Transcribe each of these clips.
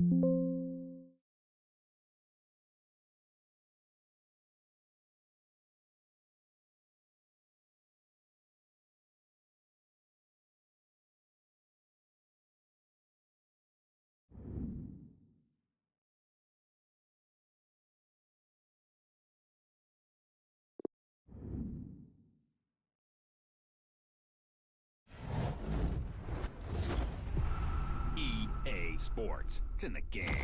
EA Sports. It's in the game.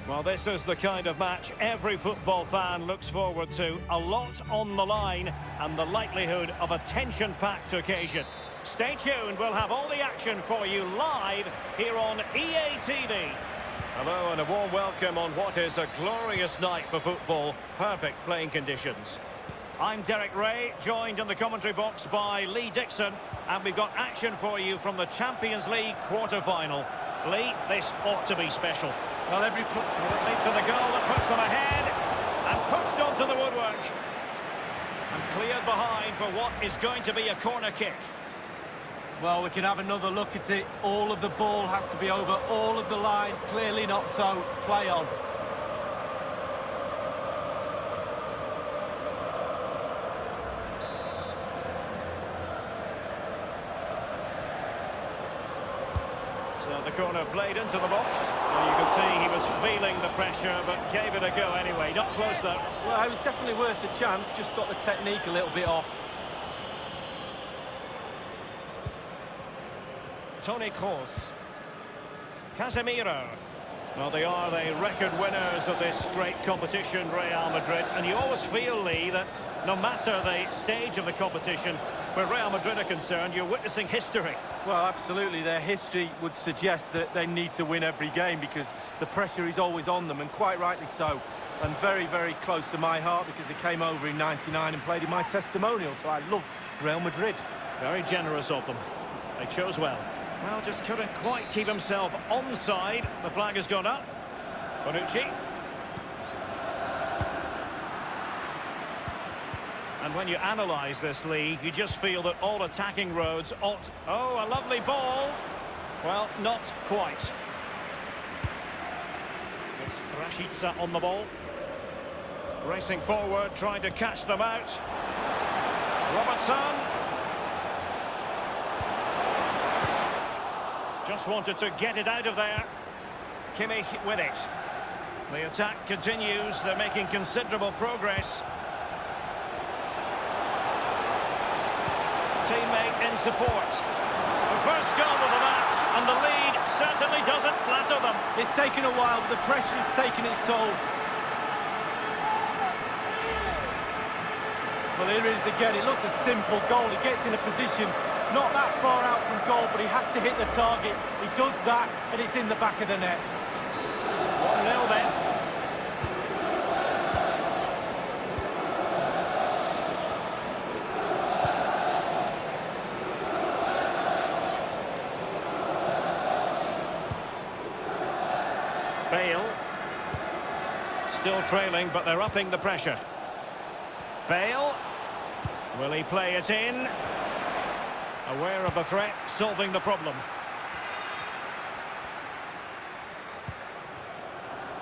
Well, this is the kind of match every football fan looks forward to. A lot on the line and the likelihood of a tension-packed occasion. Stay tuned, we'll have all the action for you live here on EA TV. Hello and a warm welcome on what is a glorious night for football. Perfect playing conditions. I'm Derek Ray, joined in the commentary box by Lee Dixon, and we've got action for you from the Champions League quarter-final. Lee, this ought to be special. Well, every lead to the goal that puts them ahead and pushed onto the woodwork and cleared behind for what is going to be a corner kick. Well, we can have another look at it. All of the ball has to be over all of the line. Clearly not so. Play on. So the corner played into the box. Well, you can see he was feeling the pressure, but gave it a go anyway. Not close, though. Well, it was definitely worth the chance. Just got the technique a little bit off. Toni Kroos. Casemiro. Well, they are the record winners of this great competition, Real Madrid. And you always feel, Lee, that no matter the stage of the competition, where Real Madrid are concerned, you're witnessing history. Well, absolutely. Their history would suggest that they need to win every game because the pressure is always on them, and quite rightly so. And very, very close to my heart because they came over in '99 and played in my testimonial, so I love Real Madrid. Very generous of them. They chose well. Well, just couldn't quite keep himself onside. The flag has gone up. Bonucci. And when you analyse this, Lee, you just feel that all attacking roads ought... Oh, a lovely ball. Well, not quite. It's Rashica on the ball. Racing forward, trying to catch them out. Robertson. Just wanted to get it out of there. Kimmich with it. The attack continues. They're making considerable progress. Teammate in support. The first goal of the match, and the lead certainly doesn't flatter them. It's taken a while, but the pressure has taken its toll. Well, here it is again. It looks a simple goal. He gets in a position not that far out from goal, but he has to hit the target. He does that, and it's in the back of the net. 1-0 then. Bale. Still trailing, but they're upping the pressure. Bale. Will he play it in? Aware of the threat, solving the problem.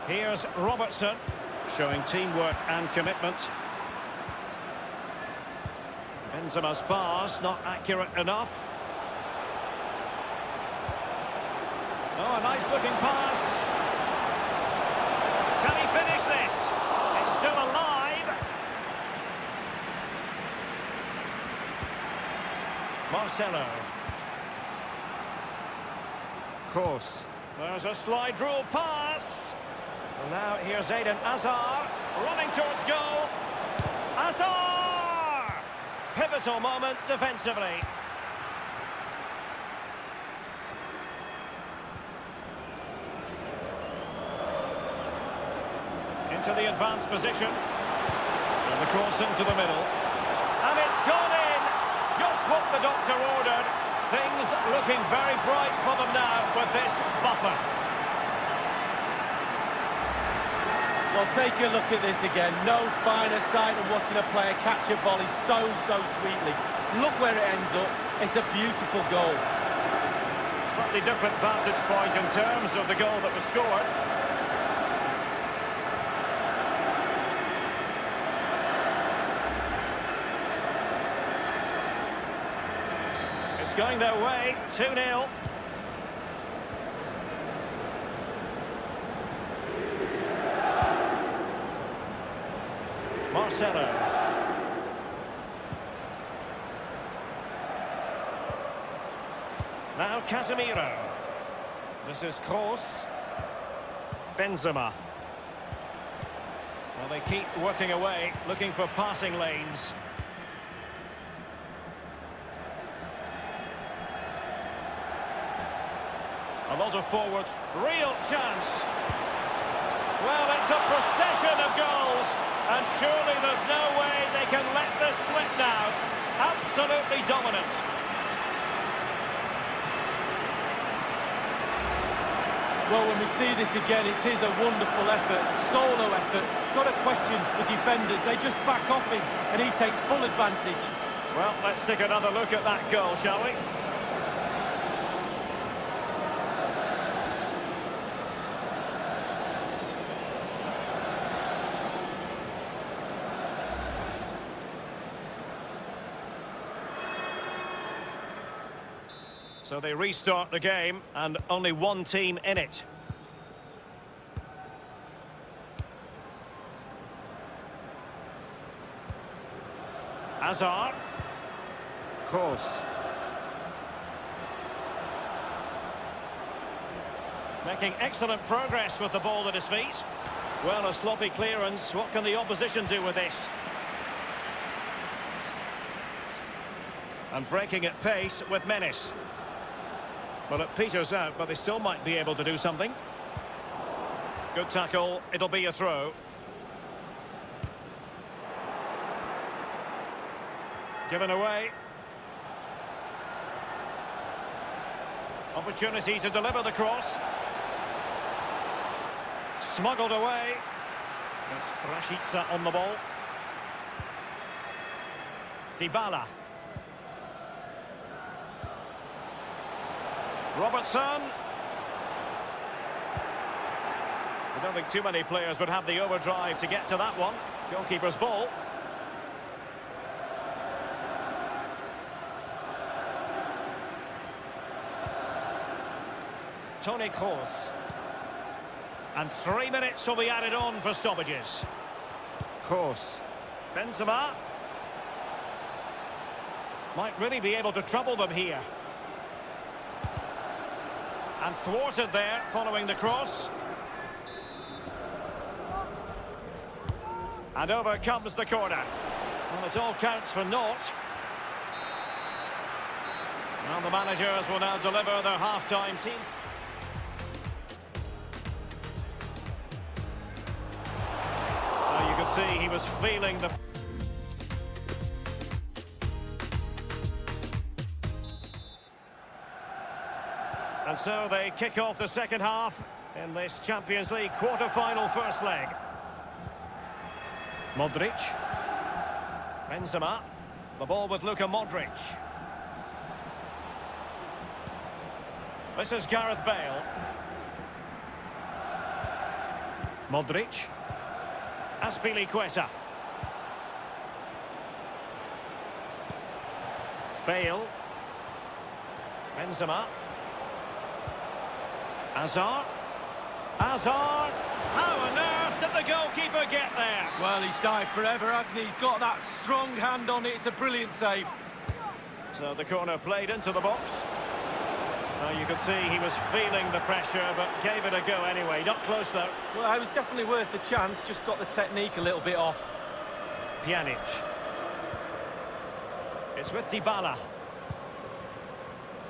Here's Robertson, showing teamwork and commitment. Benzema's pass, not accurate enough. Oh, a nice looking pass. Can he finish this? It's still alive. Marcelo. Course. There's a slide rule pass. Well, now here's Eden Hazard running towards goal. Hazard! Pivotal moment defensively. Into the advanced position. And the cross into the middle. And it's gone in! Just what the doctor ordered. Things looking very bright for them now with this buffer. Well, take a look at this again. No finer sight than watching a player catch a volley so sweetly. Look where it ends up. It's a beautiful goal. Slightly different vantage point in terms of the goal that was scored. It's going their way, 2-0. Marcelo. Now Casemiro. This is Kroos. Benzema. Well, they keep working away, looking for passing lanes. A lot of forwards, real chance. Well, it's a procession of goals, and surely there's no way they can let this slip now. Absolutely dominant. Well, when we see this again, it is a wonderful effort, solo effort. Got to question the defenders, they just back off him, and he takes full advantage. Well, let's take another look at that goal, shall we? So they restart the game, and only one team in it. Hazard. Kroos. Making excellent progress with the ball at his feet. Well, a sloppy clearance. What can the opposition do with this? And breaking at pace with menace. Well, it peters out, but they still might be able to do something. Good tackle. It'll be a throw. Given away. Opportunity to deliver the cross. Smuggled away. It's Rashica on the ball. Dybala. Robertson. I don't think too many players would have the overdrive to get to that one. Goalkeeper's ball. Toni Kroos. And 3 minutes will be added on for stoppages. Kroos. Benzema. Might really be able to trouble them here. And thwarted there, following the cross. And over comes the corner. Well, it all counts for naught. Well, the managers will now deliver their half-time team. Well, you could see he was feeling the... And so they kick off the second half in this Champions League quarter-final first leg. Modric. Benzema. The ball with Luka Modric. This is Gareth Bale. Modric. Azpilicueta. Bale. Benzema. Hazard. Hazard! How on earth did the goalkeeper get there? Well, he's dived forever, hasn't he? He's got that strong hand on it. It's a brilliant save. So the corner played into the box. Well, you could see he was feeling the pressure, but gave it a go anyway. Not close, though. Well, it was definitely worth the chance. Just got the technique a little bit off. Pjanic. It's with Dybala.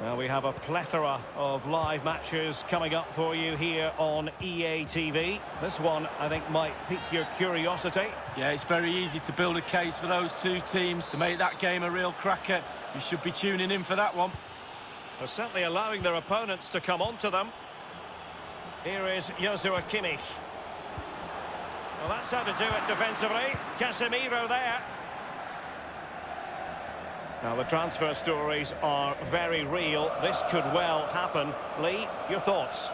Well, we have a plethora of live matches coming up for you here on EA TV. This one, I think, might pique your curiosity. Yeah, it's very easy to build a case for those two teams to make that game a real cracker. You should be tuning in for that one. They're certainly allowing their opponents to come onto them. Here is Joshua Kimmich. Well, that's how to do it defensively. Casemiro there. Now, the transfer stories are very real. This could well happen. Lee, your thoughts?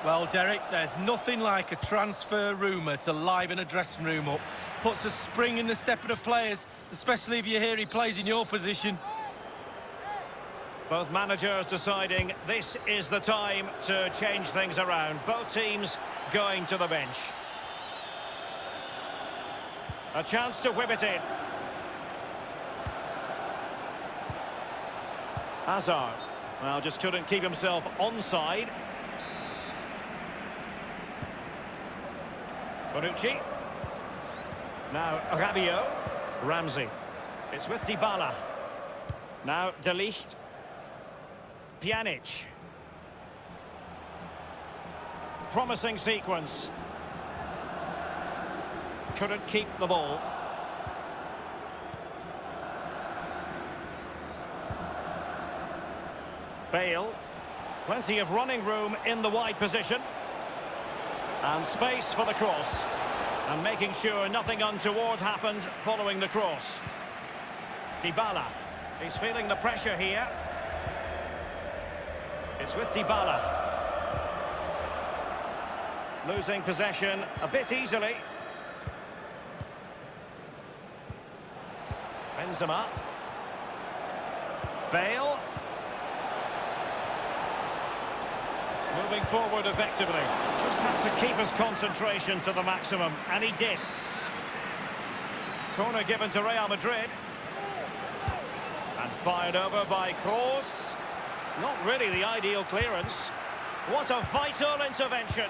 Well, Derek, there's nothing like a transfer rumour to liven a dressing room up. Puts a spring in the step of the players, especially if you hear he plays in your position. Both managers deciding this is the time to change things around. Both teams going to the bench. A chance to whip it in. Hazard. Well, just couldn't keep himself onside. Bonucci. Now Rabiot. Ramsey. It's with Dybala. Now De Ligt. Pjanic. Promising sequence. Couldn't keep the ball. Bale. Plenty of running room in the wide position. And space for the cross. And making sure nothing untoward happened following the cross. Dybala. He's feeling the pressure here. It's with Dybala. Losing possession a bit easily. Benzema. Bale. Moving forward effectively. Just had to keep his concentration to the maximum, and he did. Corner given to Real Madrid. And fired over by Kroos. Not really the ideal clearance. What a vital intervention.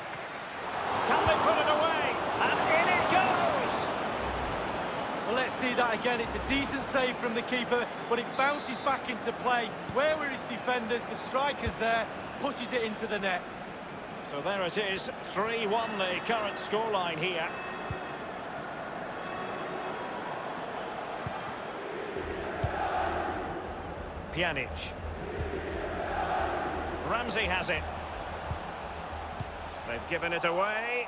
Can they put it away? And in it goes! Well, let's see that again. It's a decent save from the keeper, but it bounces back into play. Where were his defenders? The striker's there, pushes it into the net. So there it is, 3-1 the current scoreline here. Pjanic. Ramsey has it. They've given it away.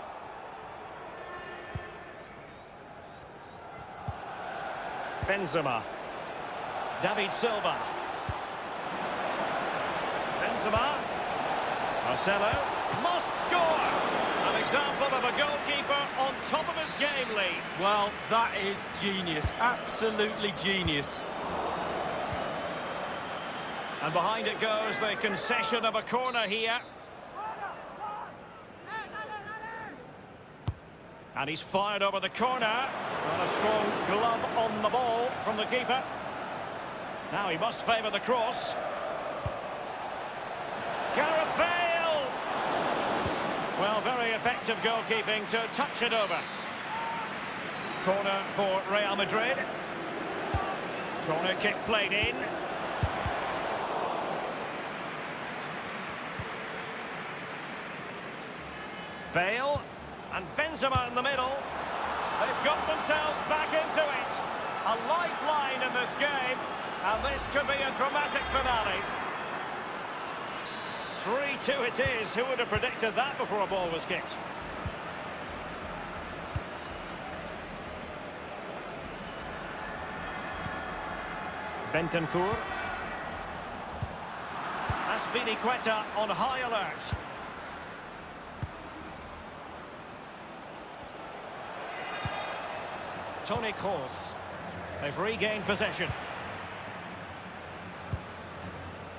Benzema. David Silva. Benzema. Marcelo. Must score! An example of a goalkeeper on top of his game, Lee. Well, that is genius. Absolutely genius. And behind it goes the concession of a corner here. And he's fired over the corner. And a strong glove on the ball from the keeper. Now he must favour the cross. Gareth Bale! Well, very effective goalkeeping to touch it over. Corner for Real Madrid. Corner kick played in. Bale and Benzema in the middle. They've got themselves back into it. A lifeline in this game, and this could be a dramatic finale. 3-2 it is. Who would have predicted that before a ball was kicked? Bentancur. Azpilicueta on high alert. Toni Kroos. They've regained possession.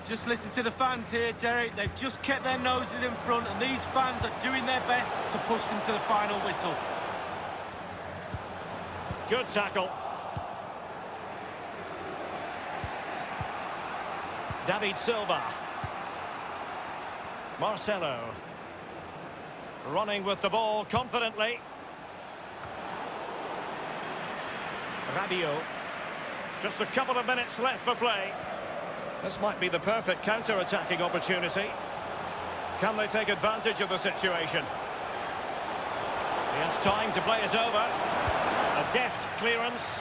just listen to the fans here, Derek. They've just kept their noses in front, and these fans are doing their best to push them to the final whistle. Good tackle. David Silva. Marcelo. Running with the ball confidently. Rabiot. Just a couple of minutes left for play. This might be the perfect counter-attacking opportunity. Can they take advantage of the situation? He has time to play it over. A deft clearance.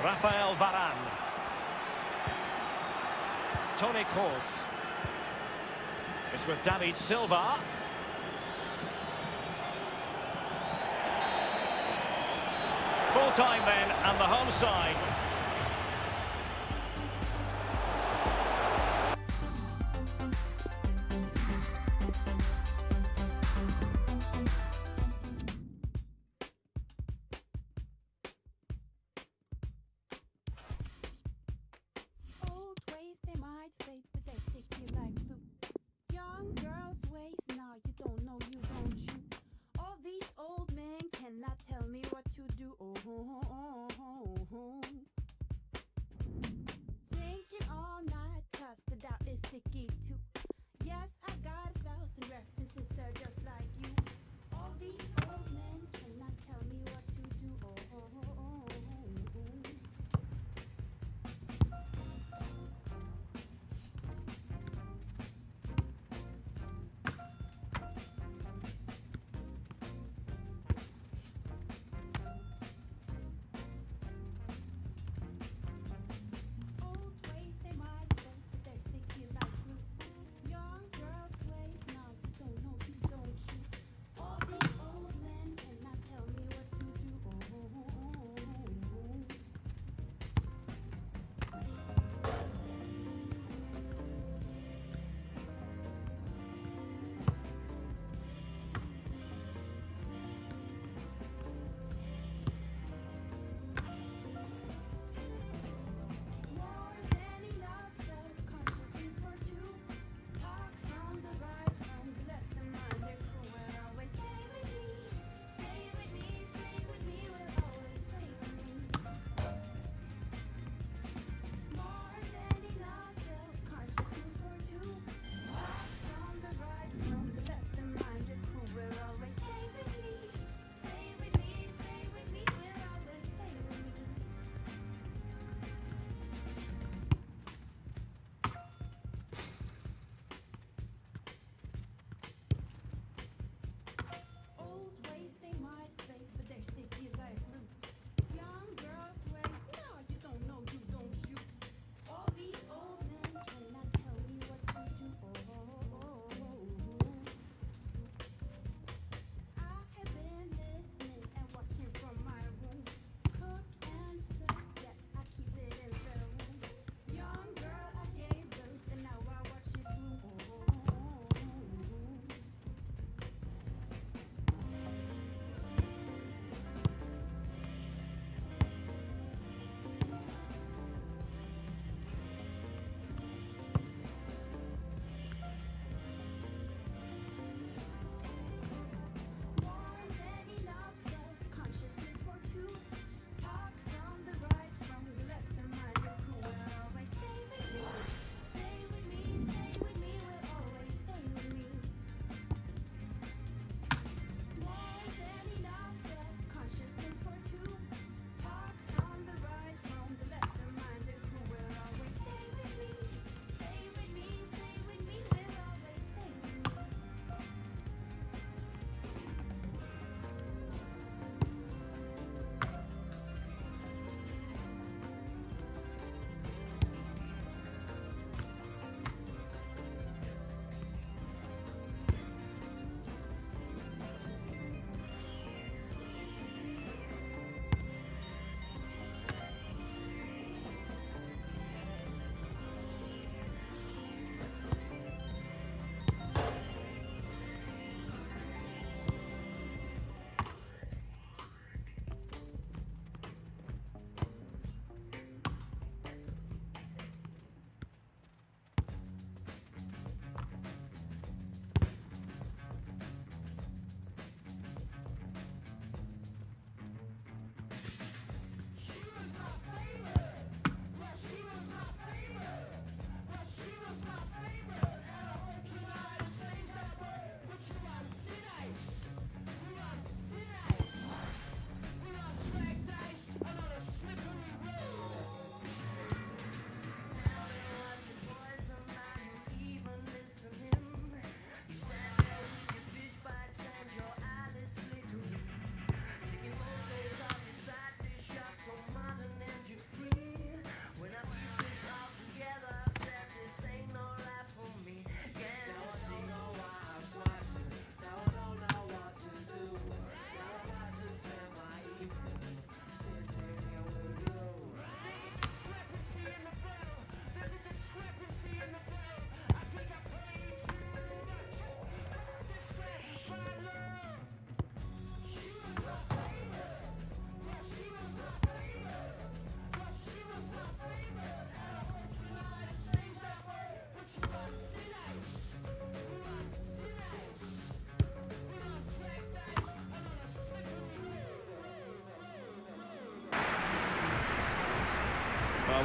Rafael Varane. Toni Kroos. It's with David Silva. Full time then, and the home side. Old ways they might fade, but they stick to you like glue. Young girls' ways, now you don't know, you don't you. All these old men cannot tell me what to do. Oh, oh, oh, oh, oh.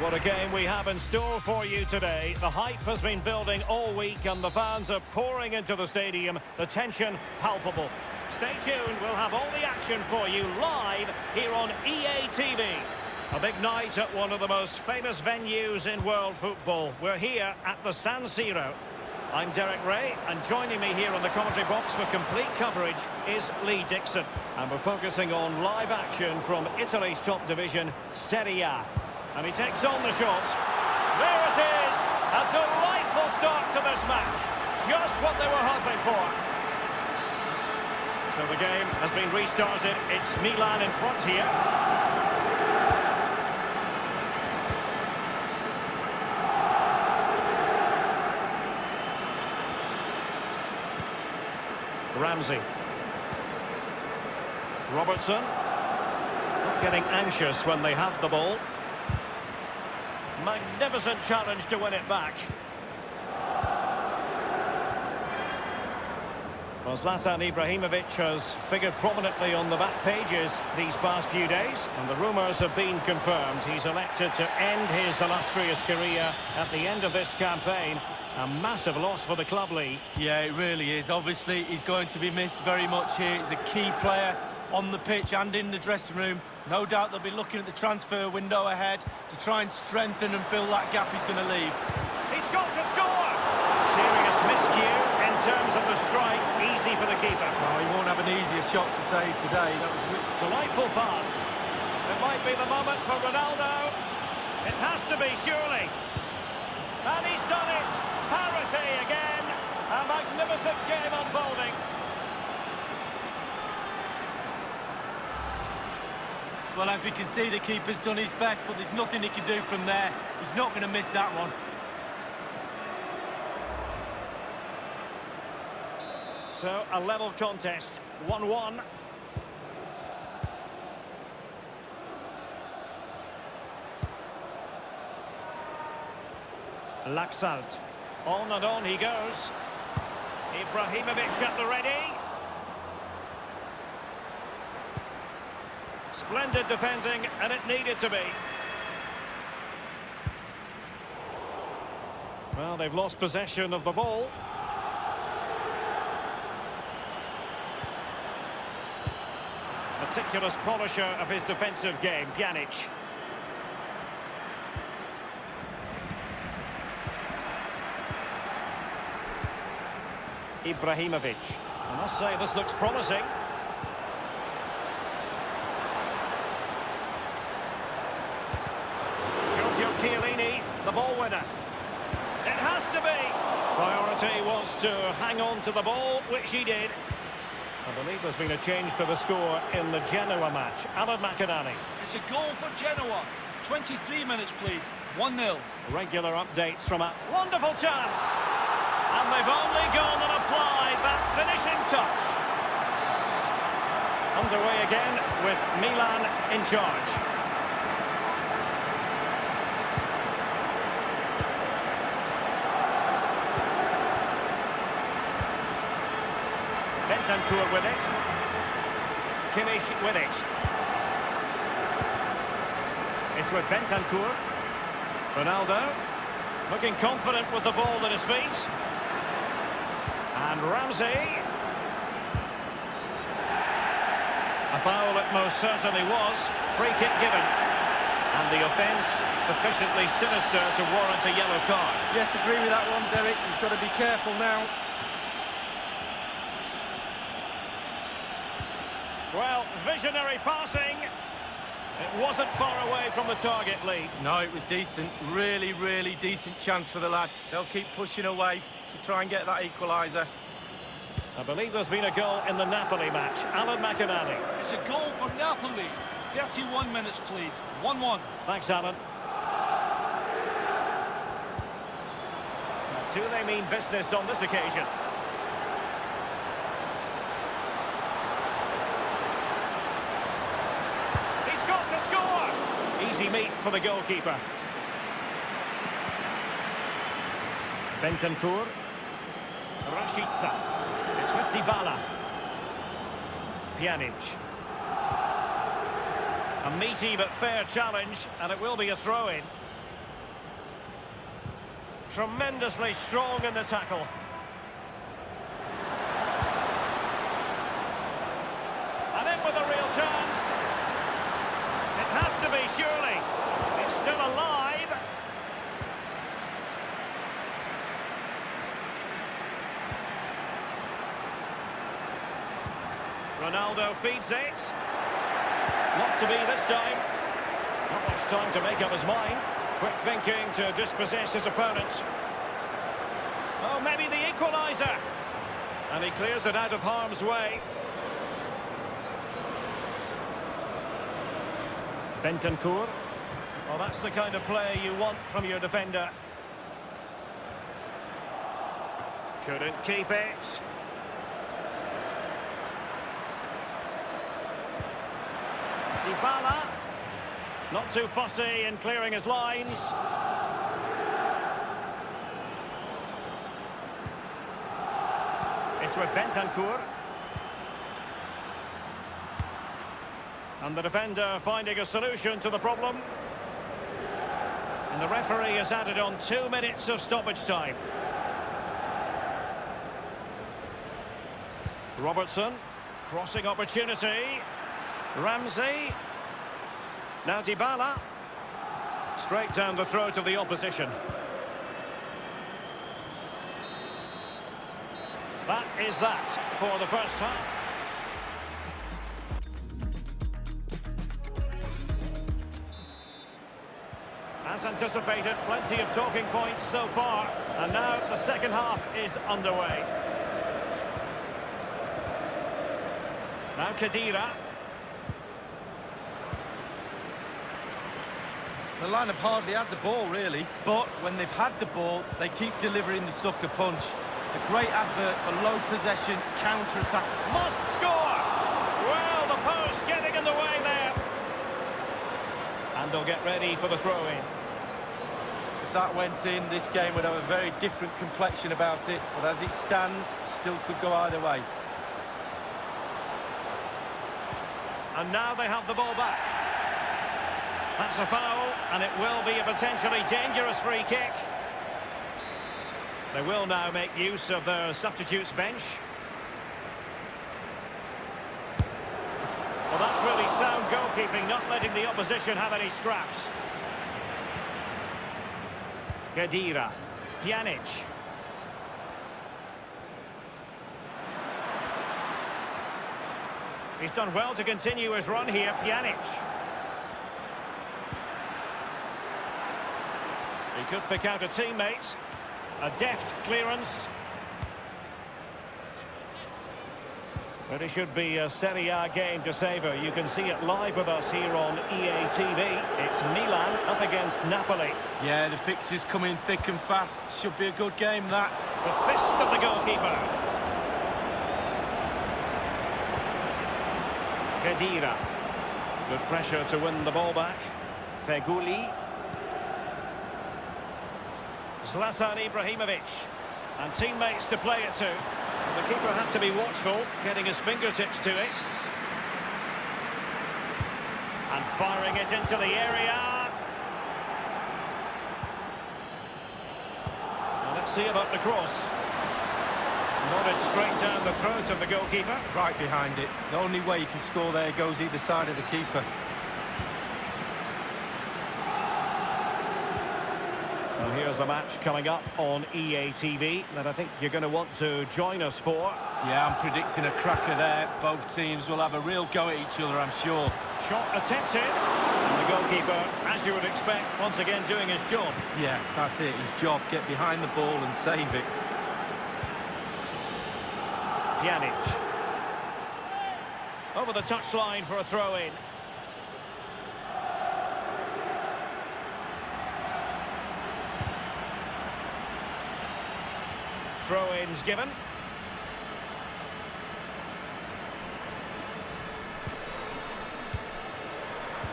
What a game we have in store for you today. The hype has been building all week and the fans are pouring into the stadium. The tension palpable. Stay tuned, we'll have all the action for you live here on EA TV. A big night at one of the most famous venues in world football. We're here at the San Siro. I'm Derek Ray, and joining me here in the commentary box for complete coverage is Lee Dixon. And we're focusing on live action from Italy's top division, Serie A. And he takes on the shot. There it is! A delightful start to this match. Just what they were hoping for. So the game has been restarted. It's Milan in front here. Ramsey. Robertson. Not getting anxious when they have the ball. Magnificent challenge to win it back. Well, Zlatan Ibrahimovic has figured prominently on the back pages these past few days, and the rumours have been confirmed. He's elected to end his illustrious career at the end of this campaign. A massive loss for the club, Lee. Yeah, it really is. Obviously, he's going to be missed very much here. He's a key player on the pitch and in the dressing room. No doubt they'll be looking at the transfer window ahead to try and strengthen and fill that gap he's going to leave. He's got to score! Serious miscue in terms of the strike. Easy for the keeper. Oh, he won't have an easier shot to save today. That was a delightful pass. It might be the moment for Ronaldo. It has to be, surely. And he's done it. Parity again. A magnificent game unfolding. Well, as we can see, the keeper's done his best, but there's nothing he can do from there. He's not going to miss that one. So, a level contest, 1-1. Laxalt. On and on he goes. Ibrahimovic at the ready. Splendid defending, and it needed to be. Well, they've lost possession of the ball. Meticulous polisher of his defensive game, Pjanic. Ibrahimovic. I must say, this looks promising. Chiellini, the ball winner. It has to be. Priority was to hang on to the ball, which he did. I believe there's been a change to the score in the Genoa match. Alan McInerney. It's a goal for Genoa. 23 minutes played. 1-0. Regular updates from a wonderful chance. And they've only gone and applied that finishing touch. Underway again with Milan in charge. Bentancur with it. Kimmich with it. It's with Bentancur. Ronaldo looking confident with the ball at his feet. And Ramsey. A foul it most certainly was. Free kick given. And the offence sufficiently sinister to warrant a yellow card. Yes, agree with that one, Derek. He's got to be careful now. Well, visionary passing. It wasn't far away from the target, Lee. No, it was decent. Really, really decent chance for the lad. They'll keep pushing away to try and get that equaliser. I believe there's been a goal in the Napoli match. Alan McInerney. It's a goal for Napoli. 31 minutes played. 1-1. Thanks, Alan. Do they mean business on this occasion? He's got to score! Easy meat for the goalkeeper. Bentancur. Rashica. It's with Dybala. Pjanic. A meaty but fair challenge, and it will be a throw-in. Tremendously strong in the tackle. And in with a real chance. It has to be, surely. It's still alive. Ronaldo feeds it. Not to be this time. Not much time to make up his mind. Quick thinking to dispossess his opponent. Oh, maybe the equaliser. And he clears it out of harm's way. Bentancur. Well, that's the kind of play you want from your defender. Couldn't keep it. Dybala. Not too fussy in clearing his lines. It's with Bentancur. And the defender finding a solution to the problem. And the referee has added on 2 minutes of stoppage time. Robertson. Crossing opportunity. Ramsey. Now Dybala. Straight down the throat of the opposition. That is that for the first half. As anticipated, plenty of talking points so far. And now the second half is underway. Now Khedira. The line have hardly had the ball, really, but when they've had the ball, they keep delivering the sucker punch. A great advert for low possession, counter-attack. Must score! Well, the post getting in the way there. And they'll get ready for the throw-in. If that went in, this game would have a very different complexion about it, but as it stands, still could go either way. And now they have the ball back. That's a foul, and it will be a potentially dangerous free kick. They will now make use of their substitutes bench. Well, that's really sound goalkeeping, not letting the opposition have any scraps. Khedira. Pjanic. He's done well to continue his run here, Pjanic. He could pick out a teammate. A deft clearance. But it should be a Serie A game to savour. You can see it live with us here on EA TV. It's Milan up against Napoli. Yeah, the fixtures coming thick and fast. Should be a good game, that. The fist of the goalkeeper. Khedira. Good pressure to win the ball back. Feghouli. Zlatan Ibrahimovic. And teammates to play it to. The keeper had to be watchful, getting his fingertips to it. And firing it into the area. Now let's see about the cross. Nodded straight down the throat of the goalkeeper. Right behind it. The only way you can score there goes either side of the keeper. Well, here's a match coming up on EA TV that I think you're going to want to join us for. Yeah, I'm predicting a cracker there. Both teams will have a real go at each other, I'm sure. Shot attempted. And the goalkeeper, as you would expect, once again doing his job. Yeah, that's it. His job. Get behind the ball and save it. Pjanic. Over the touchline for a throw-in. Throw-ins given.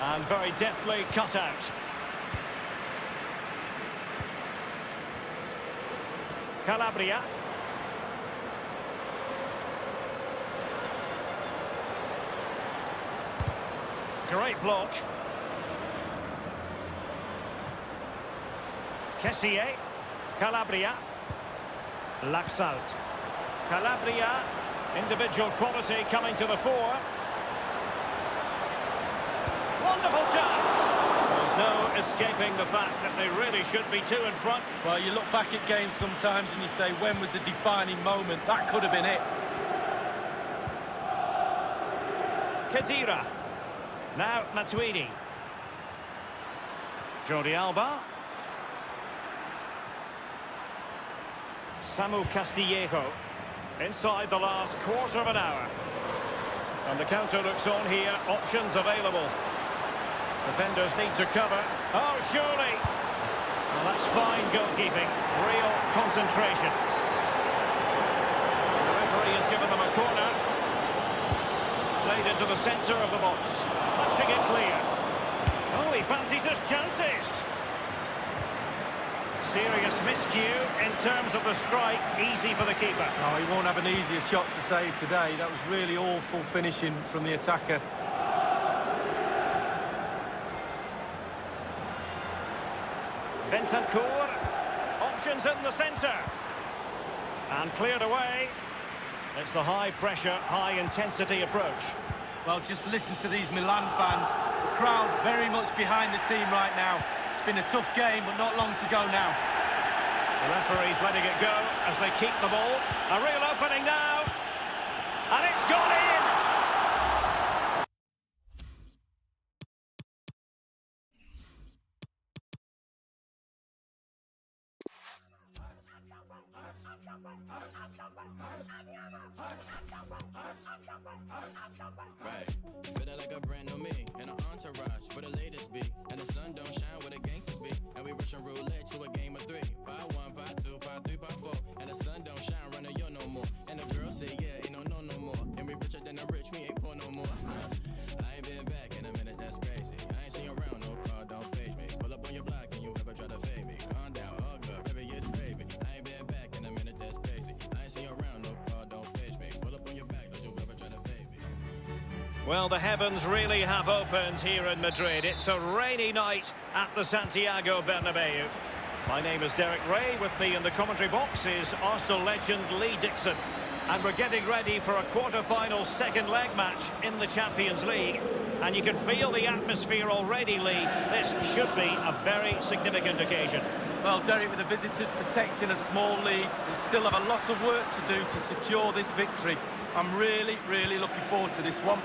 And very deftly cut out. Calabria. Great block. Kessié. Calabria. Laxalt. Calabria. Individual quality coming to the fore. Wonderful chance. There's no escaping the fact that they really should be two in front. Well, you look back at games sometimes and you say, when was the defining moment? That could have been it. Khedira. Now Matuidi. Jordi Alba. Samu Castillejo. Inside the last quarter of an hour. And the counter looks on here. Options available. Defenders need to cover. Oh, surely. Well, that's fine goalkeeping. Real concentration. The referee has given them a corner. Played into the centre of the box. Punching it clear. Oh, he fancies his chances. Serious miscue in terms of the strike. Easy for the keeper. No, he won't have an easier shot to save today. That was really awful finishing from the attacker. Bentancur. Options in the centre. And cleared away. It's the high-pressure, high-intensity approach. Well, just listen to these Milan fans. The crowd very much behind the team right now. It's been a tough game, but not long to go now. The referee's letting it go as they keep the ball. A real opening now. And it's gone in! Right, feeling like a brand new me and an entourage where the latest be, and the sun don't shine where the gangsters be, and we rushing roulette to a game of three. Part 1, part 2, part 3, part 4, and the sun don't shine running yo no more, and the girl say yeah, ain't no more, and we richer than the rich, we ain't poor no more. I ain't been back in a minute, that's crazy. I ain't seen you around, no car, don't page me. Pull up on your block and you ever try to fade me. Calm down, all good, baby, it's gravy. I ain't been back in a minute, that's crazy. I ain't seen you around, no car, don't page me. Pull up on your back, don't you ever try to fade me. Well, the heavens really have opened here in Madrid. It's a rainy night at the Santiago Bernabeu. My name is Derek Ray. With me in the commentary box is Arsenal legend Lee Dixon. And we're getting ready for a quarter-final second leg match in the Champions League. And you can feel the atmosphere already, Lee. This should be a very significant occasion. Well, Derek, with the visitors protecting a small lead, they still have a lot of work to do to secure this victory. I'm really looking forward to this one.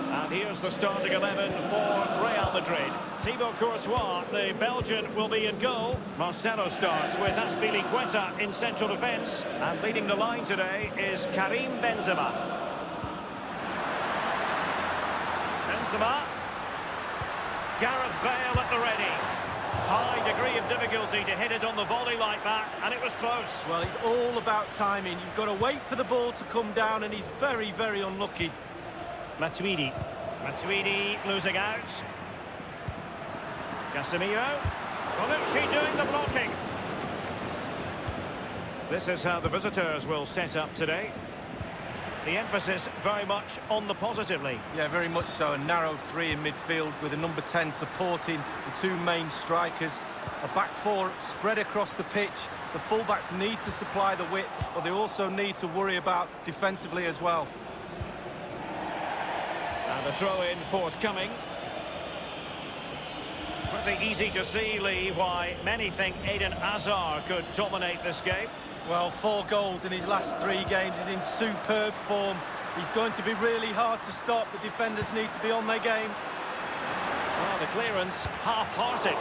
And here's the starting 11 for Real Madrid. Thibaut Courtois, the Belgian, will be in goal. Marcelo starts with Azpilicueta in central defence. And leading the line today is Karim Benzema. Benzema. Gareth Bale at the ready. High degree of difficulty to hit it on the volley like that, and it was close. Well, it's all about timing. You've got to wait for the ball to come down, and he's very unlucky. Matuidi. Matuidi losing out. Casemiro. Bonucci doing the blocking. This is how the visitors will set up today. The emphasis very much on the positive, Lee. Yeah, very much so. A narrow three in midfield with a number 10 supporting the two main strikers. A back four spread across the pitch. The fullbacks need to supply the width, but they also need to worry about defensively as well. And the throw-in forthcoming. Pretty easy to see, Lee, why many think Eden Hazard could dominate this game. Well, 4 goals in his last 3 games. He's in superb form. He's going to be really hard to stop. The defenders need to be on their game. Well, the clearance half-hearted.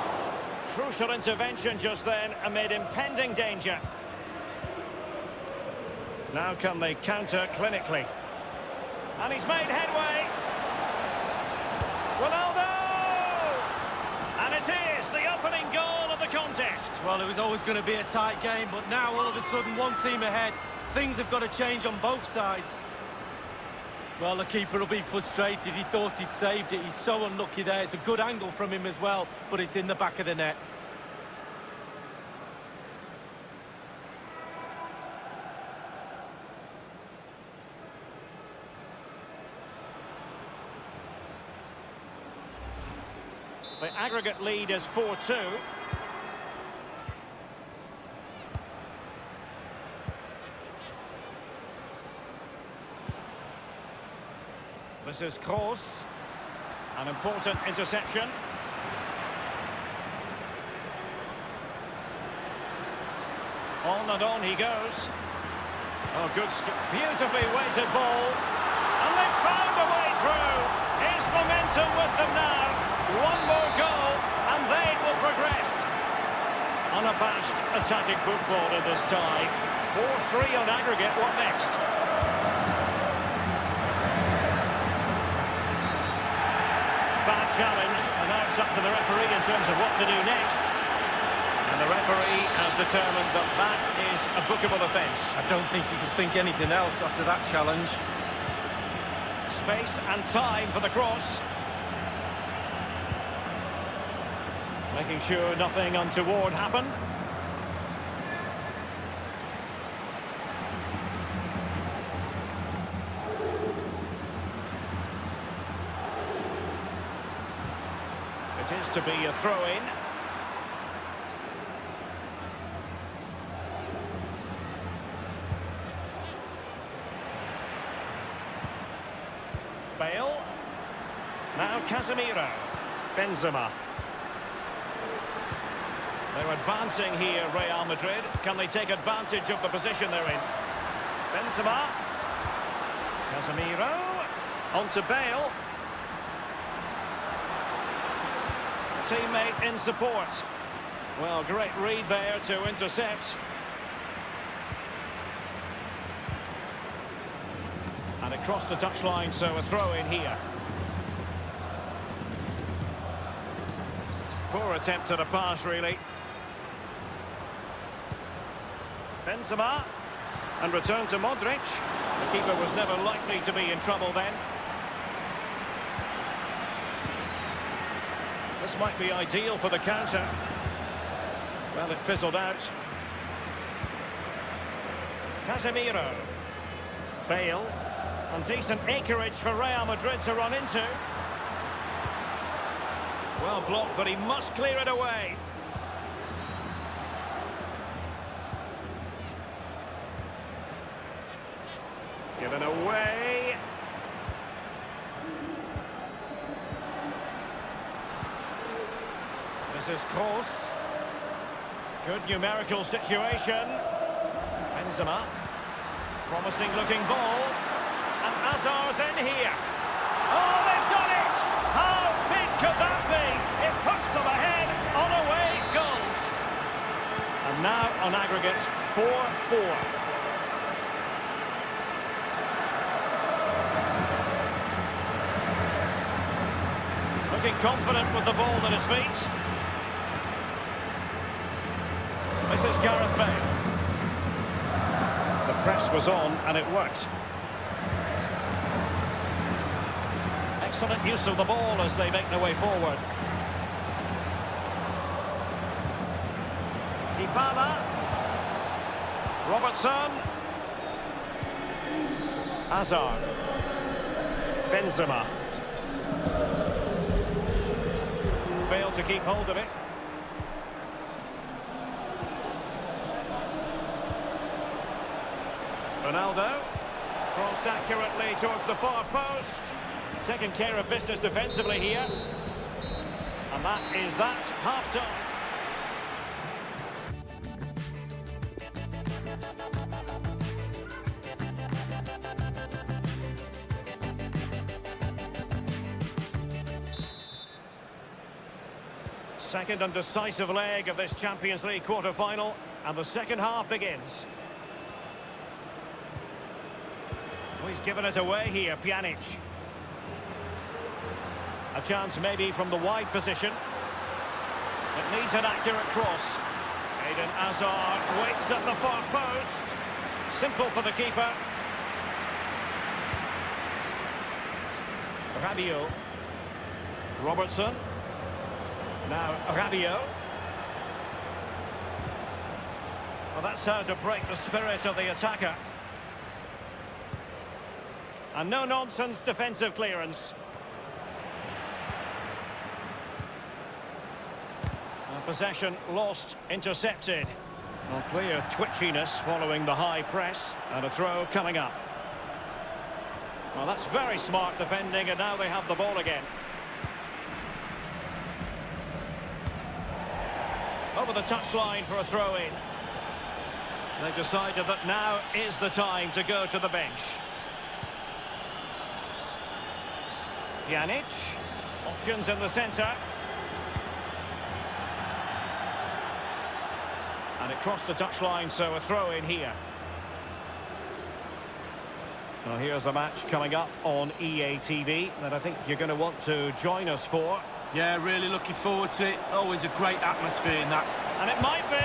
Crucial intervention just then amid impending danger. Now can they counter clinically? And he's made headway. Ronaldo! And it is the opening goal of the contest. Well, it was always going to be a tight game, but now all of a sudden one team ahead. Things have got to change on both sides. Well, the keeper will be frustrated. He thought he'd saved it. He's so unlucky there. It's a good angle from him as well, but it's in the back of the net. The aggregate lead is 4-2. This is Kroos. An important interception. On he goes. Oh, good, beautifully weighted ball. And they've found a way through. Is momentum with them now. One more goal, and they will progress. Unabashed attacking football in this tie. 4-3 on aggregate. What next? Bad challenge, and now it's up to the referee in terms of what to do next. And the referee has determined that that is a bookable offence. I don't think you can think anything else after that challenge. Space and time for the cross. Making sure nothing untoward happened. It is to be a throw-in. Bale. Now Casemiro. Benzema. They're advancing here, Real Madrid. Can they take advantage of the position they're in? Benzema. Casemiro. On to Bale. Teammate in support. Well, great read there to intercept. And across the touchline, so a throw in here. Poor attempt at a pass, really. Benzema. And return to Modric. The keeper was never likely to be in trouble then. This might be ideal for the counter. Well, it fizzled out. Casemiro. Bale. And decent acreage for Real Madrid to run into. Well blocked, but he must clear it away. Given away. This is Kroos. Good numerical situation. Benzema. Promising looking ball. And Hazard's in here. Oh, they've done it! How big could that be? It puts them ahead on away goals. And now on aggregate, 4-4. Looking confident with the ball at his feet. This is Gareth Bale. The press was on and it worked. Excellent use of the ball as they make their way forward. Dybala. Robertson. Hazard. Benzema. Failed to keep hold of it. Ronaldo. Crossed accurately towards the far post. Taking care of business defensively here. And that is that. Half-time. Second and decisive leg of this Champions League quarter-final, and the second half begins. Oh, he's given it away here, Pjanic. A chance maybe from the wide position. It needs an accurate cross. Eden Hazard waits at the far post. Simple for the keeper. Rabiot. Robertson. Now Rabiot. Well, that's how to break the spirit of the attacker. And no-nonsense defensive clearance. Possession lost, intercepted. Well, clear twitchiness following the high press, and a throw coming up. Well, that's very smart defending, and now they have the ball again. Over the touchline for a throw-in. They've decided that now is the time to go to the bench. Pjanic. Options in the centre. And it crossed the touchline, so a throw-in here. Well, here's a match coming up on EA TV that I think you're going to want to join us for. Yeah, really looking forward to it. Always a great atmosphere in that. And it might be.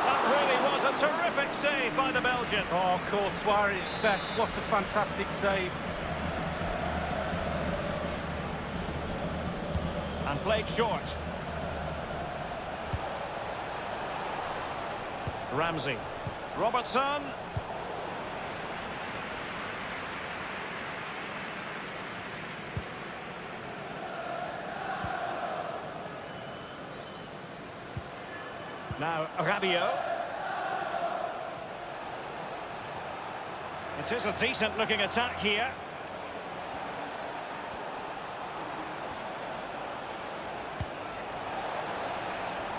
That really was a terrific save by the Belgian. Oh, Courtois at its best. What a fantastic save. And played short. Ramsey. Robertson. Now, Rabiot. It is a decent-looking attack here.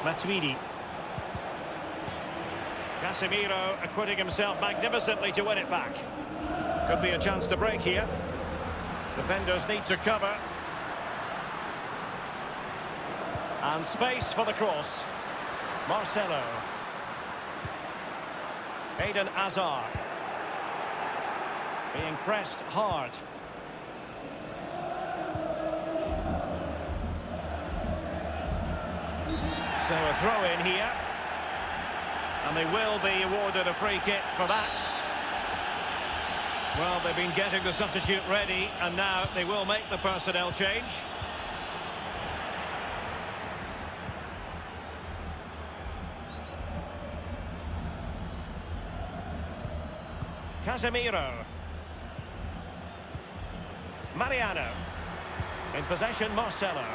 Matuidi. Casemiro acquitting himself magnificently to win it back. Could be a chance to break here. Defenders need to cover. And space for the cross. Marcelo. Eden Hazard. Being pressed hard. So a throw in here. And they will be awarded a free kick for that. Well, they've been getting the substitute ready, and now they will make the personnel change. Casemiro. Mariano. In possession, Marcelo.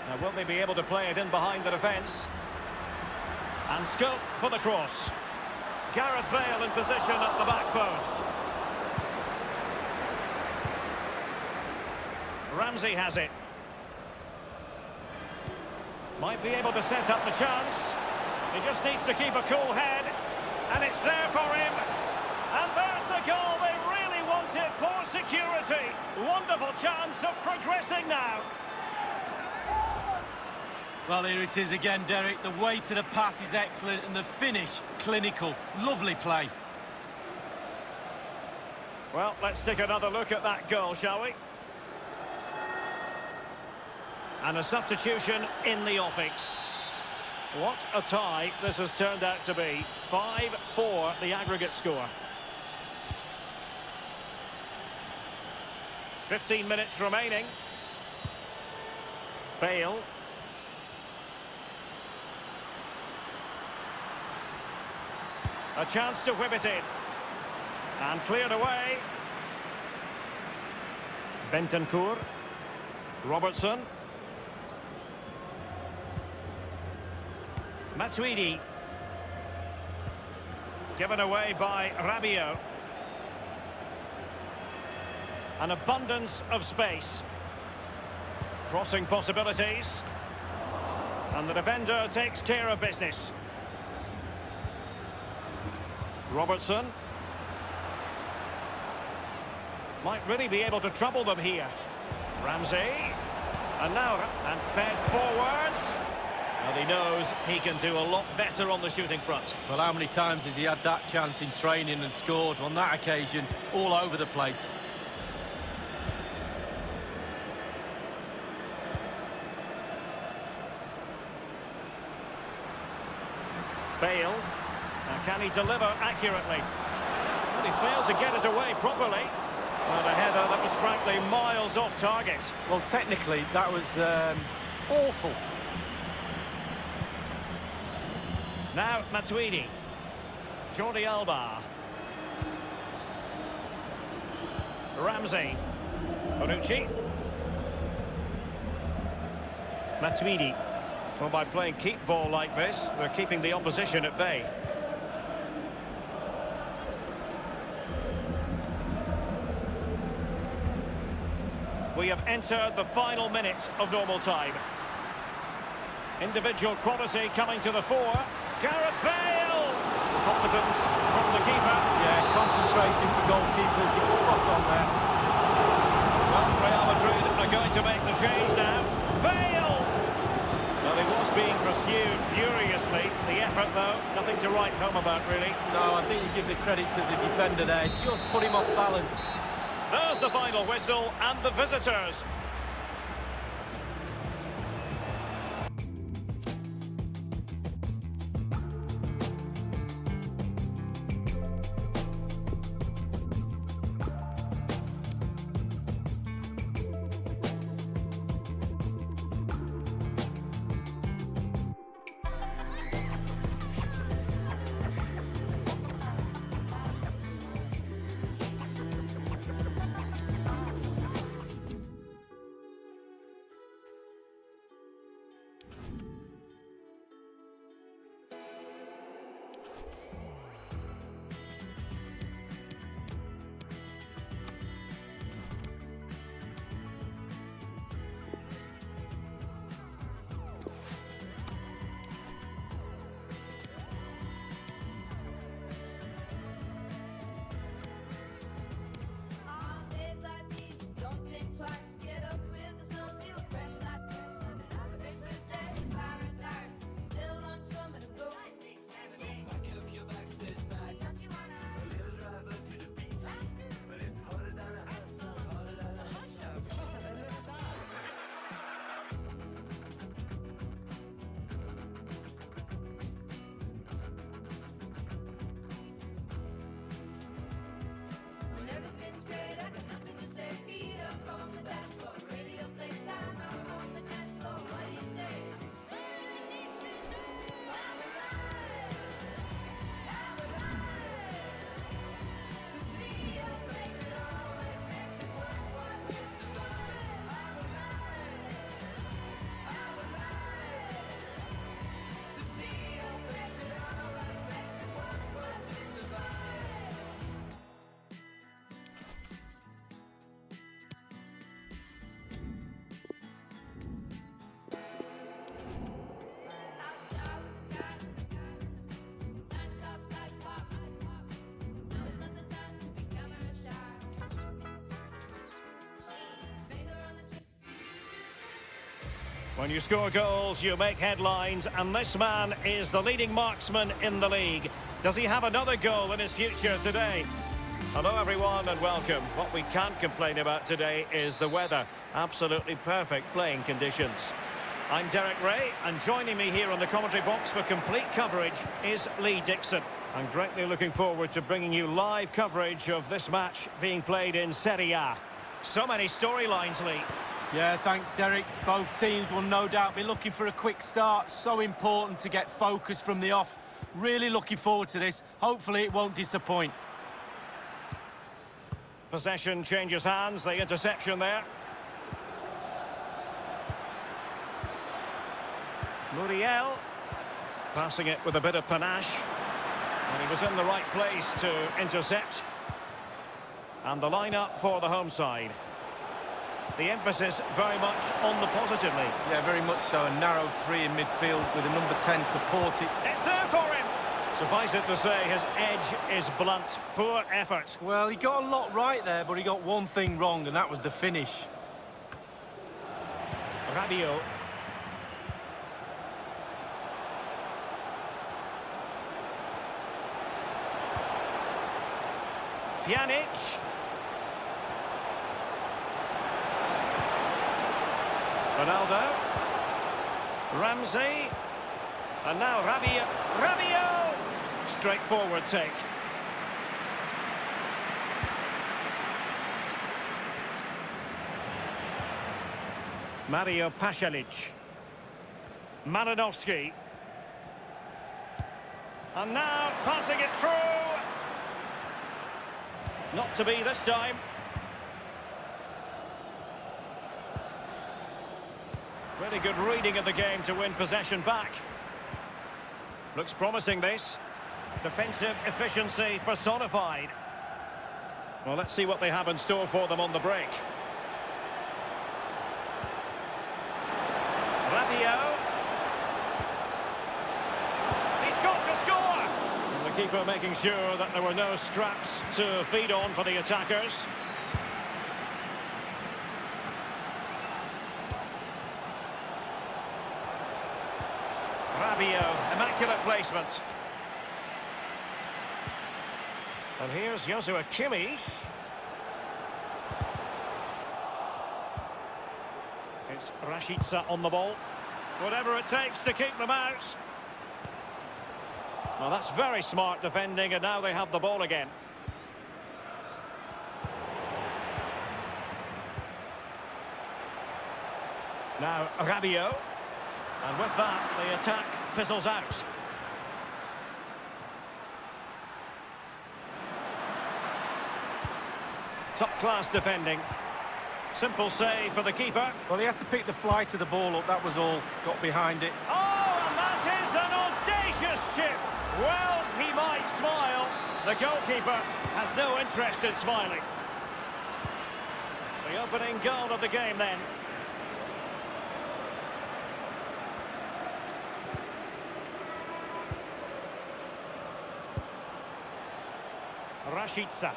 Now, will they be able to play it in behind the defence? And scope for the cross. Gareth Bale in position at the back post. Ramsey has it. Might be able to set up the chance. He just needs to keep a cool head. And it's there for him. And there's the goal they really wanted for security. Wonderful chance of progressing now. Well, here it is again, Derek. The way to the pass is excellent and the finish clinical. Lovely play. Well, let's take another look at that goal, shall we? And a substitution in the offing. What a tie this has turned out to be. 5-4 the aggregate score. 15 minutes remaining. Bale. A chance to whip it in. And cleared away. Bentancur. Robertson. Matuidi. Given away by Rabiot. An abundance of space. Crossing possibilities. And the defender takes care of business. Robertson. Might really be able to trouble them here. Ramsey. And now, and fed forwards. And he knows he can do a lot better on the shooting front. Well, how many times has he had that chance in training and scored? On that occasion, all over the place. Bale. Now, can he deliver accurately? Well, he failed to get it away properly. Well, a header that was frankly miles off target. Well, technically, that was awful. Now, Matuidi. Jordi Alba. Ramsey. Bonucci. Matuidi. Well, by playing keep ball like this, they're keeping the opposition at bay. We have entered the final minute of normal time. Individual quality coming to the fore. Gareth Bale! Competence from the keeper. Yeah, concentration for goalkeepers. He was spot on there. Well, Real Madrid are going to make the change now. Bale! Well, he was being pursued furiously. The effort, though, nothing to write home about, really. No, I think you give the credit to the defender there. Just put him off balance. There's the final whistle, and the visitors. When you score goals, you make headlines, and this man is the leading marksman in the league. Does he have another goal in his future today? Hello everyone and welcome. What we can't complain about today is the weather. Absolutely perfect playing conditions. I'm Derek Ray, and joining me here on the commentary box for complete coverage is Lee Dixon. I'm greatly looking forward to bringing you live coverage of this match being played in Serie A. So many storylines, Lee. Yeah, thanks, Derek. Both teams will no doubt be looking for a quick start. So important to get focus from the off. Really looking forward to this. Hopefully it won't disappoint. Possession changes hands, the interception there. Muriel passing it with a bit of panache. And he was in the right place to intercept. And the line-up for the home side. The emphasis very much on the positive, Lee. Yeah, very much so. A narrow three in midfield with a number 10 supporting. It's there for him! Suffice it to say, his edge is blunt. Poor effort. Well, he got a lot right there, but he got one thing wrong, and that was the finish. Rabiot. Pjanic. Ronaldo. Ramsey. And now Rabiot. Rabiot! Straightforward take. Mario Pasalic. Malinovsky. And now passing it through. Not to be this time. Really good reading of the game to win possession back. Looks promising, this. Defensive efficiency personified. Well, let's see what they have in store for them on the break. Rabiot. He's got to score! And the keeper making sure that there were no scraps to feed on for the attackers. Rabiot, immaculate placement. And here's Joshua Kimmich. It's Rashica on the ball. Whatever it takes to keep them out. Well, that's very smart defending, and now they have the ball again. Now Rabiot. And with that, the attack fizzles out. Top-class defending. Simple save for the keeper. Well, he had to pick the flight of the ball up, that was all. Got behind it. Oh, and that is an audacious chip. Well, he might smile. The goalkeeper has no interest in smiling. The opening goal of the game then. Rashica.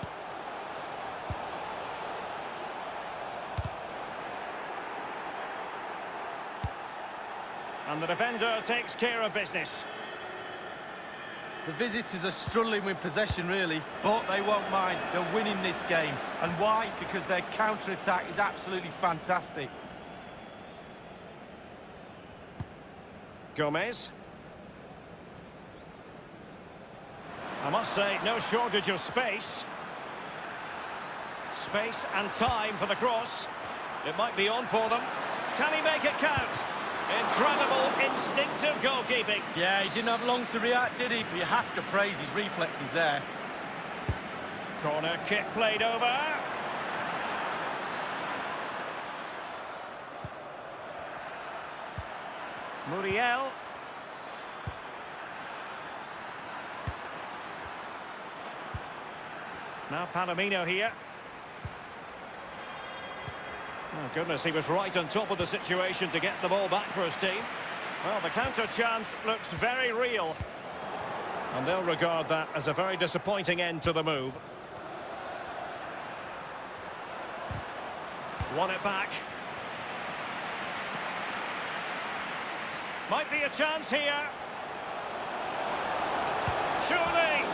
And the defender takes care of business. The visitors are struggling with possession, really, but they won't mind. They're winning this game. And why? Because their counter-attack is absolutely fantastic. Gomez. I must say, no shortage of space. Space and time for the cross. It might be on for them. Can he make it count? Incredible instinctive goalkeeping. Yeah, he didn't have long to react, did he? But you have to praise his reflexes there. Corner kick played over. Muriel. Now Palomino here. Oh goodness, he was right on top of the situation to get the ball back for his team. Well, the counter chance looks very real. And they'll regard that as a very disappointing end to the move. Won it back. Might be a chance here. Surely!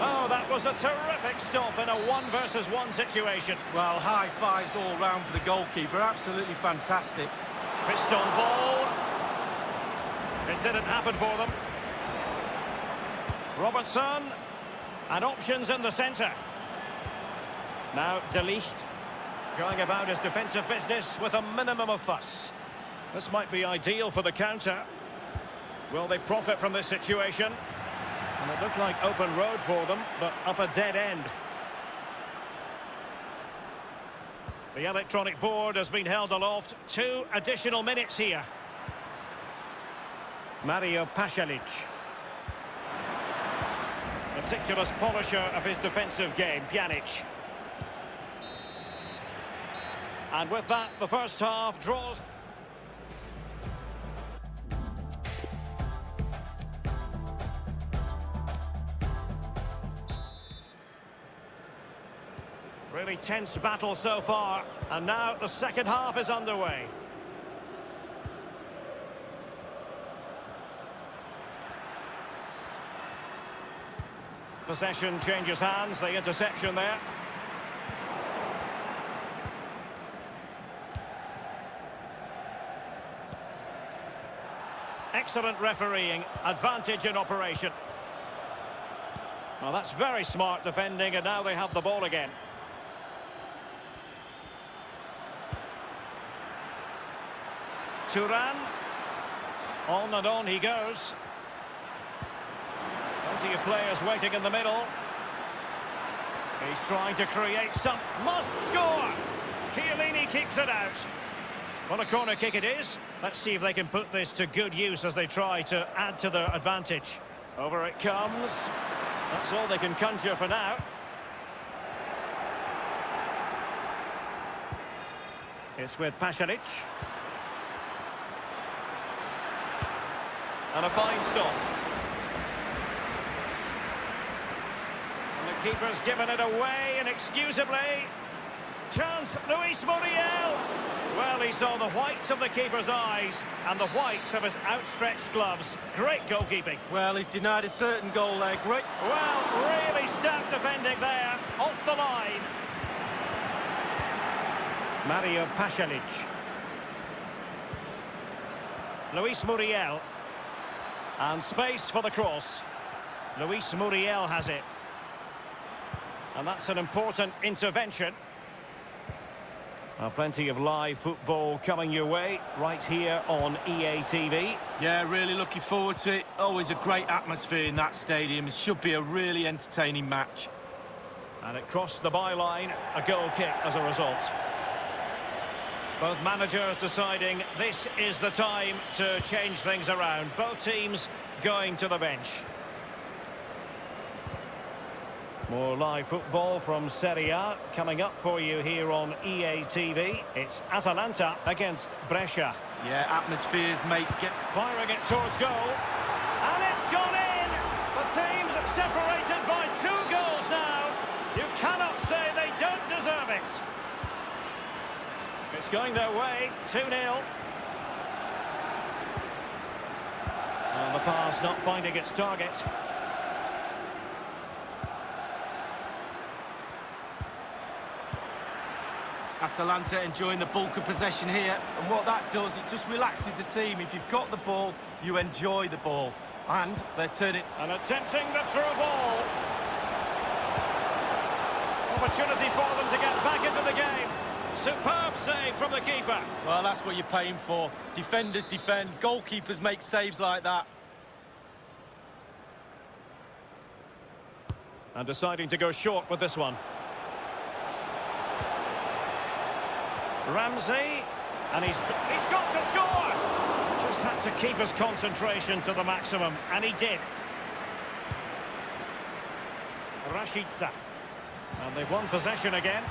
Oh, that was a terrific stop in a 1-versus-1 situation. Well, high fives all round for the goalkeeper. Absolutely fantastic. Fist on ball. It didn't happen for them. Robertson. And options in the centre. Now De Ligt. Going about his defensive business with a minimum of fuss. This might be ideal for the counter. Will they profit from this situation? And it looked like open road for them, but up a dead end. The electronic board has been held aloft. 2 additional minutes here. Mario Pasalic. Meticulous polisher of his defensive game, Pjanic. And with that, the first half draws. Really tense battle so far, and now the second half is underway. Possession changes hands, the interception there. Excellent refereeing, advantage in operation. Well, that's very smart defending, and now they have the ball again. Turan. On and on he goes. Plenty of players waiting in the middle. He's trying to create some... Must score! Chiellini keeps it out. What a corner kick it is. Let's see if they can put this to good use as they try to add to their advantage. Over it comes. That's all they can conjure for now. It's with Pasalic. And a fine stop. And the keeper's given it away inexcusably. Chance, Luis Muriel. Well, he saw the whites of the keeper's eyes and the whites of his outstretched gloves. Great goalkeeping. Well, he's denied a certain goal there. Great. Well, really stout defending there. Off the line. Mario Pasalic. Luis Muriel. And space for the cross. Luis Muriel has it. And that's an important intervention. Plenty of live football coming your way right here on EA TV. Yeah, really looking forward to it. Always a great atmosphere in that stadium. It should be a really entertaining match. And it crossed the byline, a goal kick as a result. Both managers deciding this is the time to change things around. Both teams going to the bench. More live football from Serie A coming up for you here on EA TV. It's Atalanta against Brescia. Yeah, atmospheres make it. Firing it towards goal. And it's gone in! The team's separated by 2 goals now. You cannot say they don't deserve it. It's going their way, 2-0. And the pass not finding its target. Atalanta enjoying the bulk of possession here, and what that does, it just relaxes the team. If you've got the ball, you enjoy the ball, and they're turning. And attempting the through ball. Opportunity for them to get back into the game. Superb save from the keeper. Well, that's what you're paying for. Defenders defend, goalkeepers make saves like that. And deciding to go short with this one. Ramsey, and he's got to score! Just had to keep his concentration to the maximum, and he did. Rashica. And they've won possession again.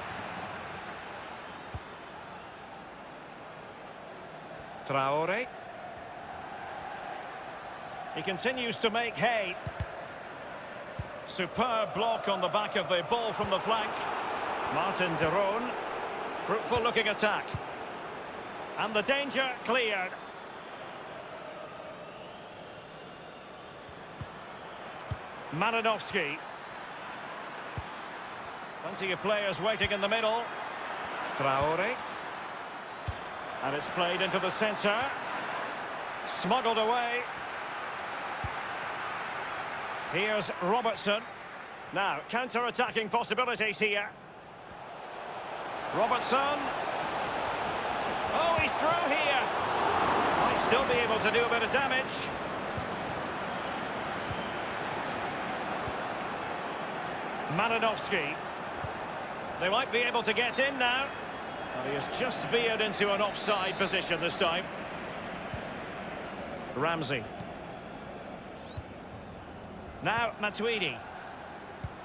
Traore. He continues to make hay. Superb block on the back of the ball from the flank. Martin de Roon. Fruitful looking attack. And the danger cleared. Malinovsky. Plenty of players waiting in the middle. Traore. And it's played into the centre. Smuggled away. Here's Robertson. Now, counter-attacking possibilities here. Robertson. Oh, he's through here. Might still be able to do a bit of damage. Malinovsky. They might be able to get in now. Well, he has just veered into an offside position this time. Ramsey. Now Matuidi.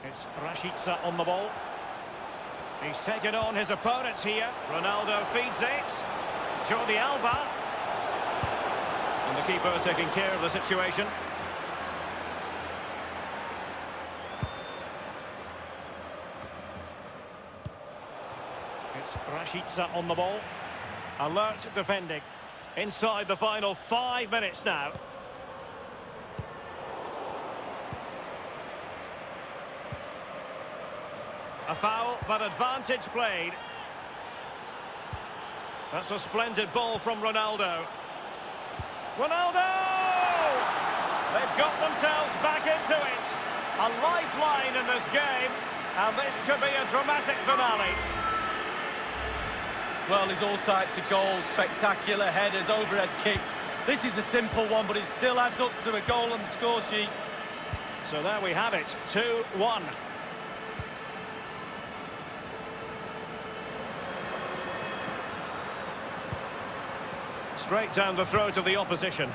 It's Rashica on the ball. He's taken on his opponents here. Ronaldo feeds it. Jordi Alba. And the keeper taking care of the situation. It's Rashica on the ball. Alert defending. Inside the final 5 minutes now. A foul, but advantage played. That's a splendid ball from Ronaldo. Ronaldo! They've got themselves back into it. A lifeline in this game, and this could be a dramatic finale. Well, there's all types of goals, spectacular headers, overhead kicks. This is a simple one, but it still adds up to a goal on the score sheet. So there we have it, 2-1. Straight down the throat of the opposition.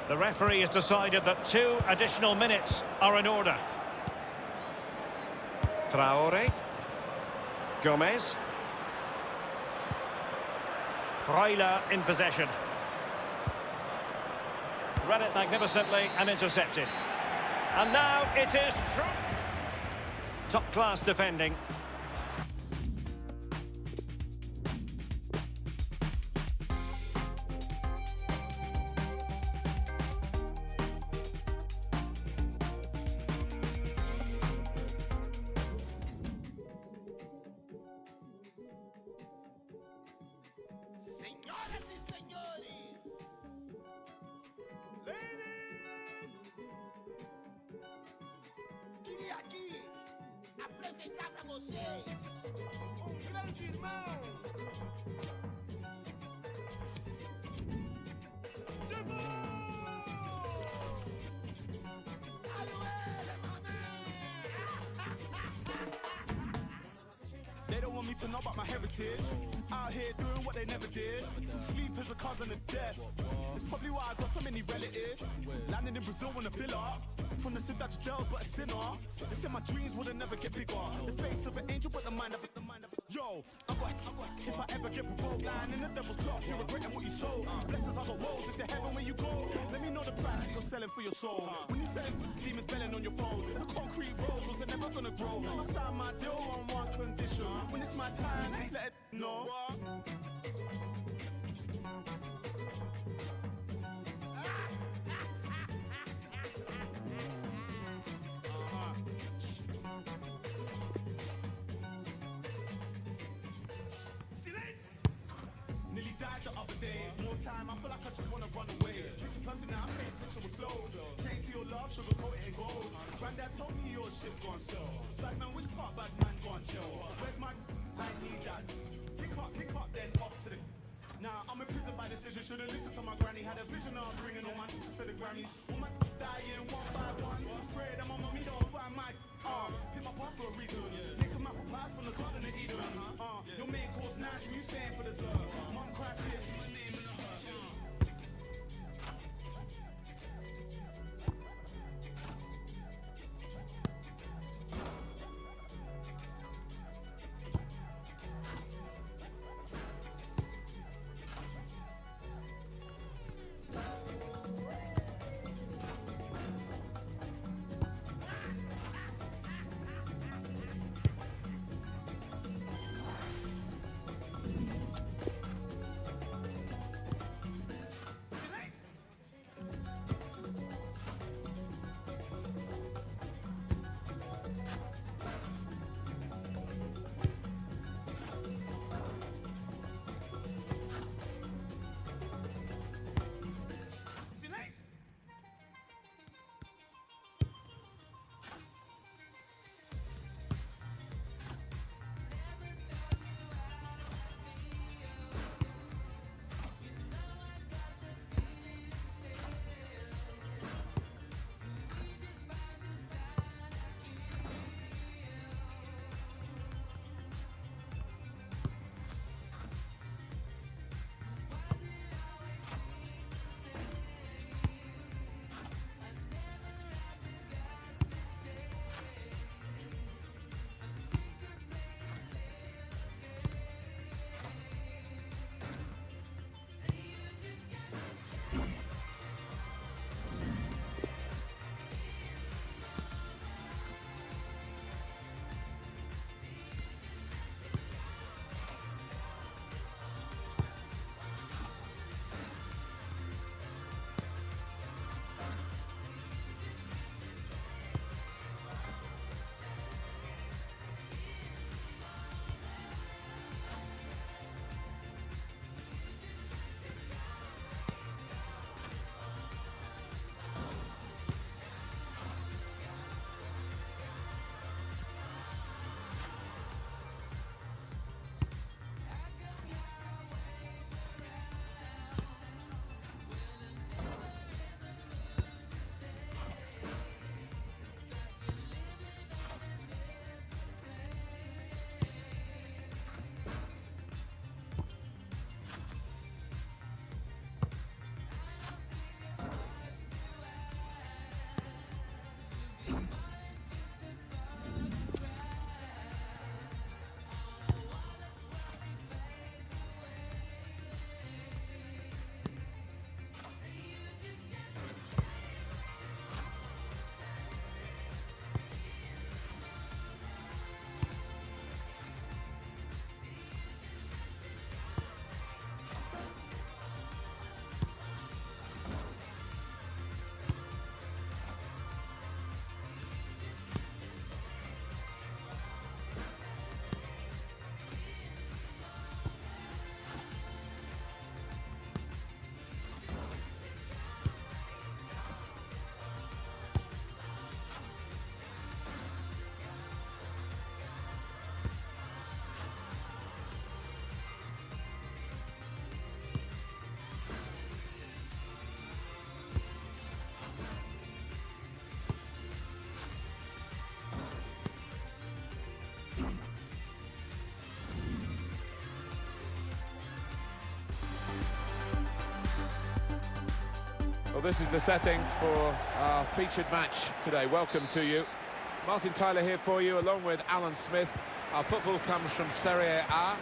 The referee has decided that 2 additional minutes are in order. Traore. Gomez. Freuler in possession. Read it magnificently and intercepted. And now it is top-class defending. Señoras y señores, ladies, queria aqui apresentar pra vocês grande irmão. Chegou! They don't want me to know about my heritage. Out here doing what they never did. Sleep is a cousin of death. It's probably why I got so many relatives. Landing in Brazil on a villa. From the Cidade Dells, but a sinner. They said my dreams would never get bigger. The face of an angel, but the mind of it. Yo, if I ever get provoked, lying in the devil's clock, you're regretting what you sold. Blessings are the woes, it's the heaven when you go. Let me know the price that you're selling for your soul. When you selling demons belling on your phone, the concrete roads was never gonna grow. I signed my deal on one condition. When it's my time, just let it know. Nearly died the other day. More time, I feel like I just wanna run away. Picture perfect now, I paint a picture with flows. Chain to your love, sugar coat it in gold. Granddad told me your shit gone sell. Bad man, which part bad man gone chill? Where's my I need that? Pick up, then off to the. Now I'm in prison by decision. Should've listened to my granny. Had a vision of bringing all my to the Grammys. All my dying 151. Pray that my mommy don't find my pick my part for a reason. Make some apple pies from the garden of Eden. Your main course nice, you saying for dessert. Mom cried tears, my name in the heart. Well, this is the setting for our featured match today. Welcome to you. Martin Tyler here for you, along with Alan Smith. Our football comes from Serie A.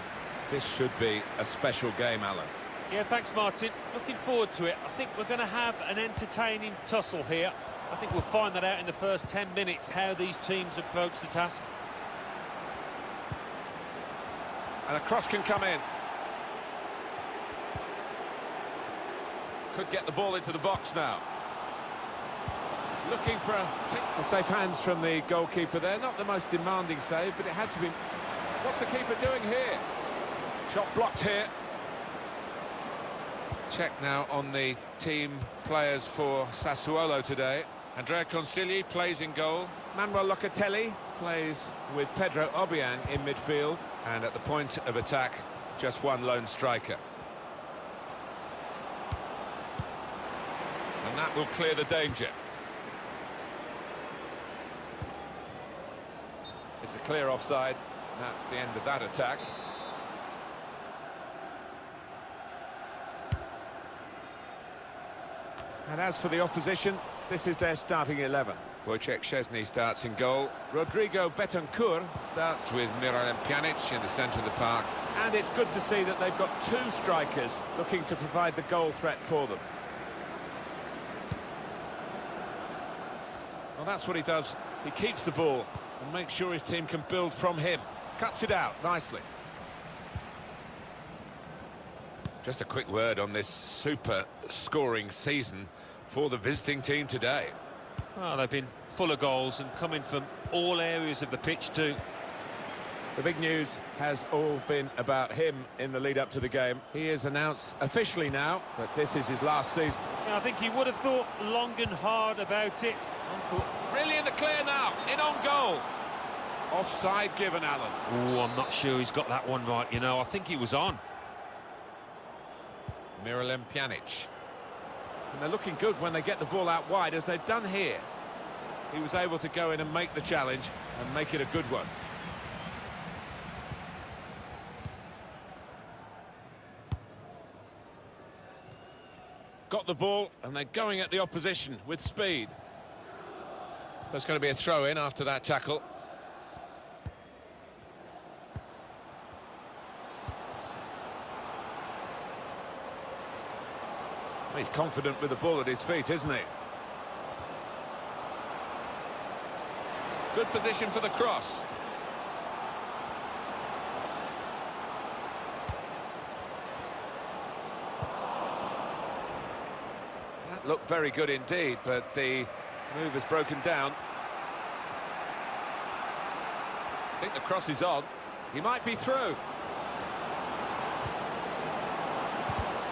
This should be a special game, Alan. Yeah, thanks, Martin. Looking forward to it. I think we're going to have an entertaining tussle here. I think we'll find that out in the first 10 minutes, how these teams approach the task. And a cross can come in. Could get the ball into the box now. Looking for a safe hands from the goalkeeper there. Not the most demanding save, but it had to be. What's the keeper doing here? Shot blocked here. Check now on the team players for Sassuolo today. Andrea Consigli plays in goal. Manuel Locatelli plays with Pedro Obiang in midfield. And at the point of attack, just one lone striker. And that will clear the danger. It's a clear offside. That's the end of that attack. And as for the opposition, this is their starting 11. Wojciech Szczesny starts in goal. Rodrigo Betancourt starts with Miralem Pjanic in the centre of the park. And it's good to see that they've got two strikers looking to provide the goal threat for them. Well, that's what he does. He keeps the ball and makes sure his team can build from him. Cuts it out nicely. Just a quick word on this super scoring season for the visiting team today. Well, they've been full of goals and coming from all areas of the pitch too. The big news has all been about him in the lead-up to the game. He has announced officially now that this is his last season. Yeah, I think he would have thought long and hard about it. Really in the clear now, in on goal. Offside given, Alan. Oh, I'm not sure he's got that one right, you know. I think he was on. Miralem Pjanic. And they're looking good when they get the ball out wide, as they've done here. He was able to go in and make the challenge and make it a good one. Got the ball, and they're going at the opposition with speed. There's going to be a throw-in after that tackle. He's confident with the ball at his feet, isn't he? Good position for the cross. That looked very good indeed, but the move has broken down. I think the cross is on. He might be through.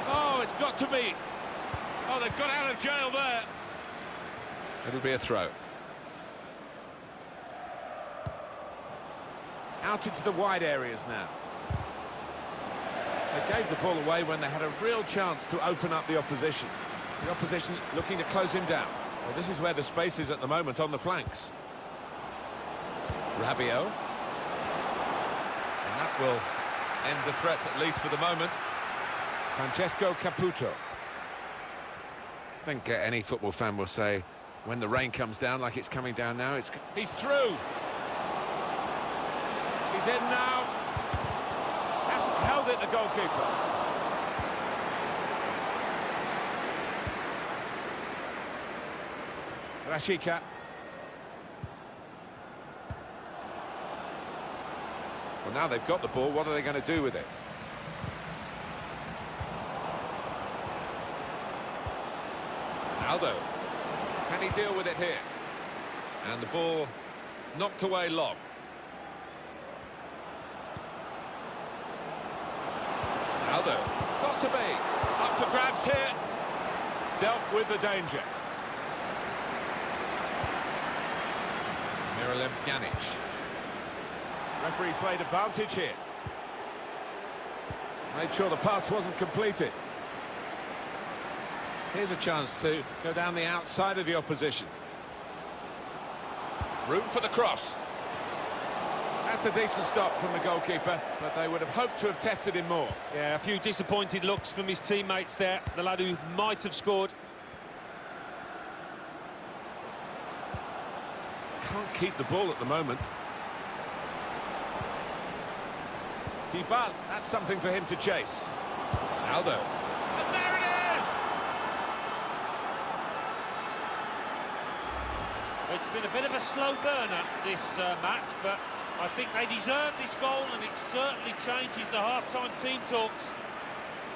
Oh, it's got to be. Oh, they've got out of jail there. It'll be a throw. Out into the wide areas now. They gave the ball away when they had a real chance to open up the opposition. The opposition looking to close him down. Well, this is where the space is at the moment, on the flanks. Rabiot. And that will end the threat, at least for the moment. Francesco Caputo. I think any football fan will say, when the rain comes down like it's coming down now, he's through. He's in now. Hasn't held it, the goalkeeper. Rashica. Well, now they've got the ball, what are they going to do with it? Ronaldo. Can he deal with it here? And the ball knocked away long. Ronaldo. Got to be. Up for grabs here. Dealt with the danger. Miralem Pjanic. Referee played advantage here. Made sure the pass wasn't completed. Here's a chance to go down the outside of the opposition. Room for the cross. That's a decent stop from the goalkeeper, but they would have hoped to have tested him more. Yeah, a few disappointed looks from his teammates there. The lad who might have scored. can't keep the ball at the moment. Dybala, that's something for him to chase. Ronaldo. And there it is! It's been a bit of a slow burner, this match, but I think they deserve this goal, and it certainly changes the half-time team talks.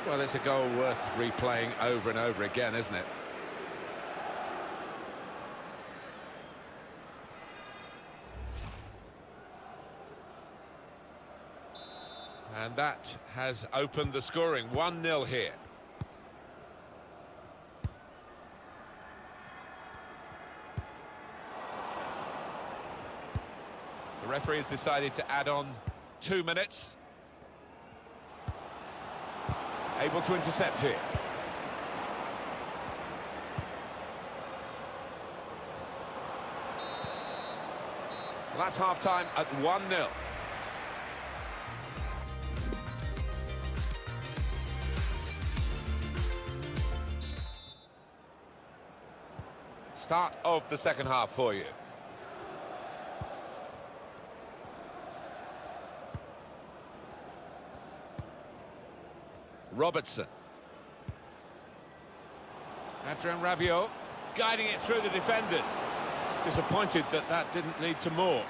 Well, it's a goal worth replaying over and over again, isn't it? And that has opened the scoring. 1-0 here. The referee has decided to add on 2 minutes. Able to intercept here. Well, that's half-time at 1-0. Start of the second half for you. Robertson. Adrien Rabiot guiding it through the defenders. Disappointed that that didn't lead to more.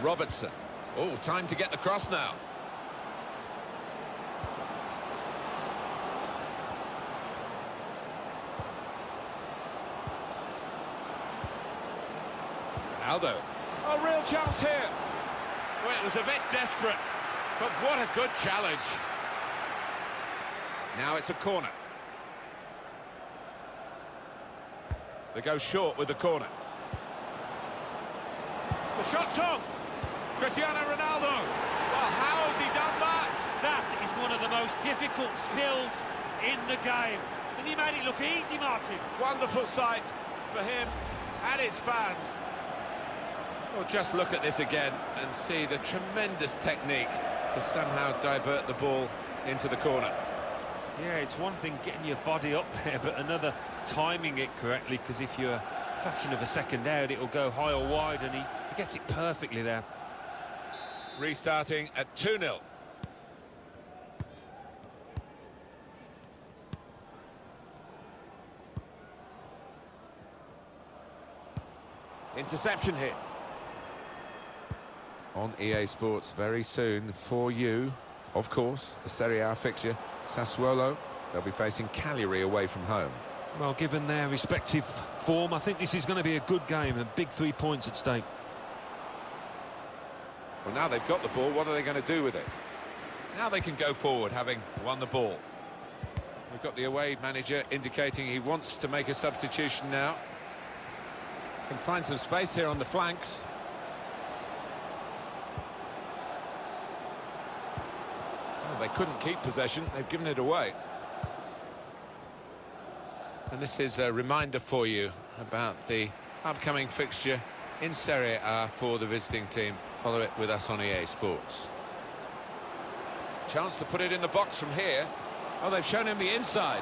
Robertson. Oh, time to get the cross now. Ronaldo. A real chance here. Well, it was a bit desperate, but what a good challenge. Now it's a corner. They go short with the corner. The shot's on. Cristiano Ronaldo. Well, how has he done that? That is one of the most difficult skills in the game. And he made it look easy, Martin. Wonderful sight for him and his fans. Well, just look at this again and see the tremendous technique to somehow divert the ball into the corner. Yeah, it's one thing getting your body up there, but another timing it correctly, because if you're a fraction of a second out, it'll go high or wide, and he gets it perfectly there. Restarting at 2-0. Interception here. On EA Sports very soon for you, of course, the Serie A fixture, Sassuolo. They'll be facing Cagliari away from home. Well, given their respective form, I think this is going to be a good game, and big 3 points at stake. Well, now they've got the ball, what are they going to do with it? Now they can go forward, having won the ball. We've got the away manager indicating he wants to make a substitution now. Can find some space here on the flanks. They couldn't keep possession, they've given it away. And this is a reminder for you about the upcoming fixture in Serie A for the visiting team. Follow it with us on EA Sports. Chance to put it in the box from here. Oh, they've shown him the inside.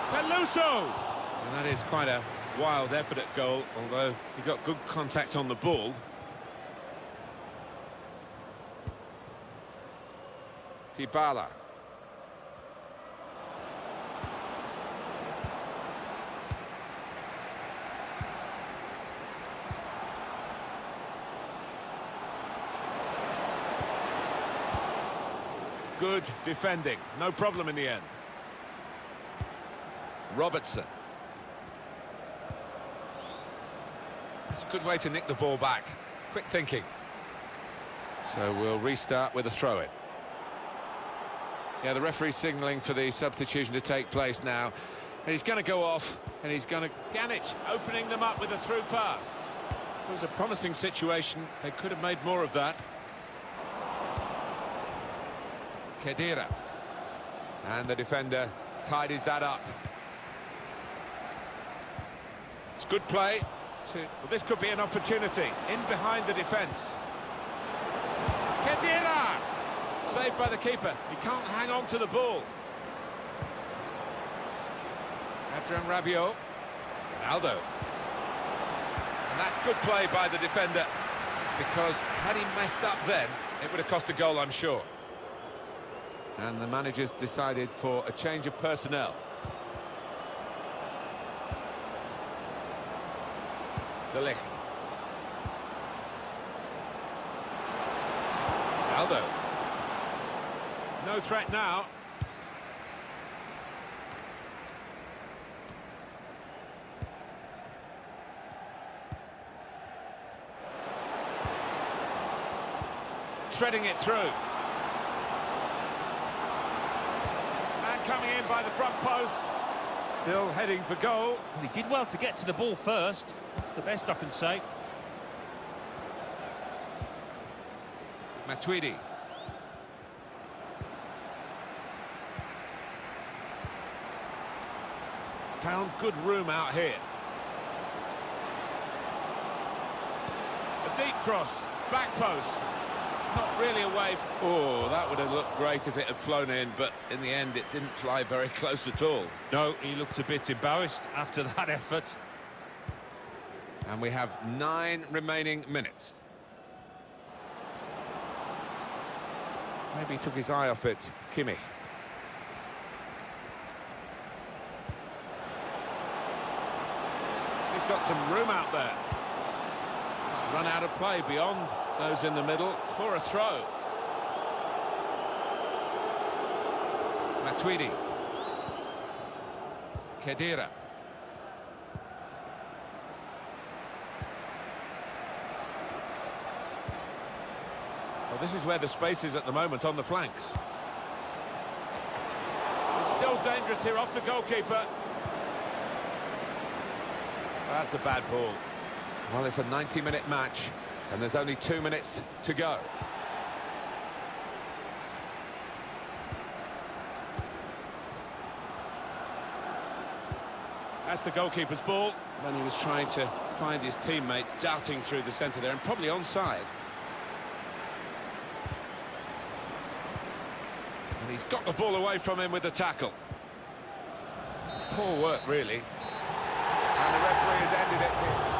Peluso! And that is quite a wild effort at goal, although he got good contact on the ball. Dybala. Good defending, no problem in the end. Robertson. It's a good way to nick the ball back. Quick thinking. So we'll restart with a throw-in. Yeah, the referee's signalling for the substitution to take place now. And he's going to go off, and he's going to... Pjanic opening them up with a through pass. It was a promising situation. They could have made more of that. Khedira. And the defender tidies that up. It's good play. Well, this could be an opportunity. In behind the defence. Khedira! Saved by the keeper. He can't hang on to the ball. Adrien Rabiot. Ronaldo. And that's good play by the defender, because had he messed up then, it would have cost a goal, I'm sure. And the manager's decided for a change of personnel. De Ligt. Ronaldo. No threat now. Treading it through. And coming in by the front post. Still heading for goal. Well, he did well to get to the ball first. That's the best I can say. Matuidi. Found good room out here. A deep cross, back post. Not really away. Oh, that would have looked great if it had flown in, but in the end it didn't fly very close at all. No, he looked a bit embarrassed after that effort. And we have 9 remaining minutes. Maybe he took his eye off it, Kimmich. He's got some room out there. He's run out of play beyond those in the middle for a throw. Matuidi. Khedira. Well, this is where the space is at the moment, on the flanks. It's still dangerous here off the goalkeeper. That's a bad ball. Well, it's a 90-minute match, and there's only 2 minutes to go. That's the goalkeeper's ball. When he was trying to find his teammate, darting through the centre there, and probably onside. And he's got the ball away from him with the tackle. It's poor work, really. And the referee has ended it here.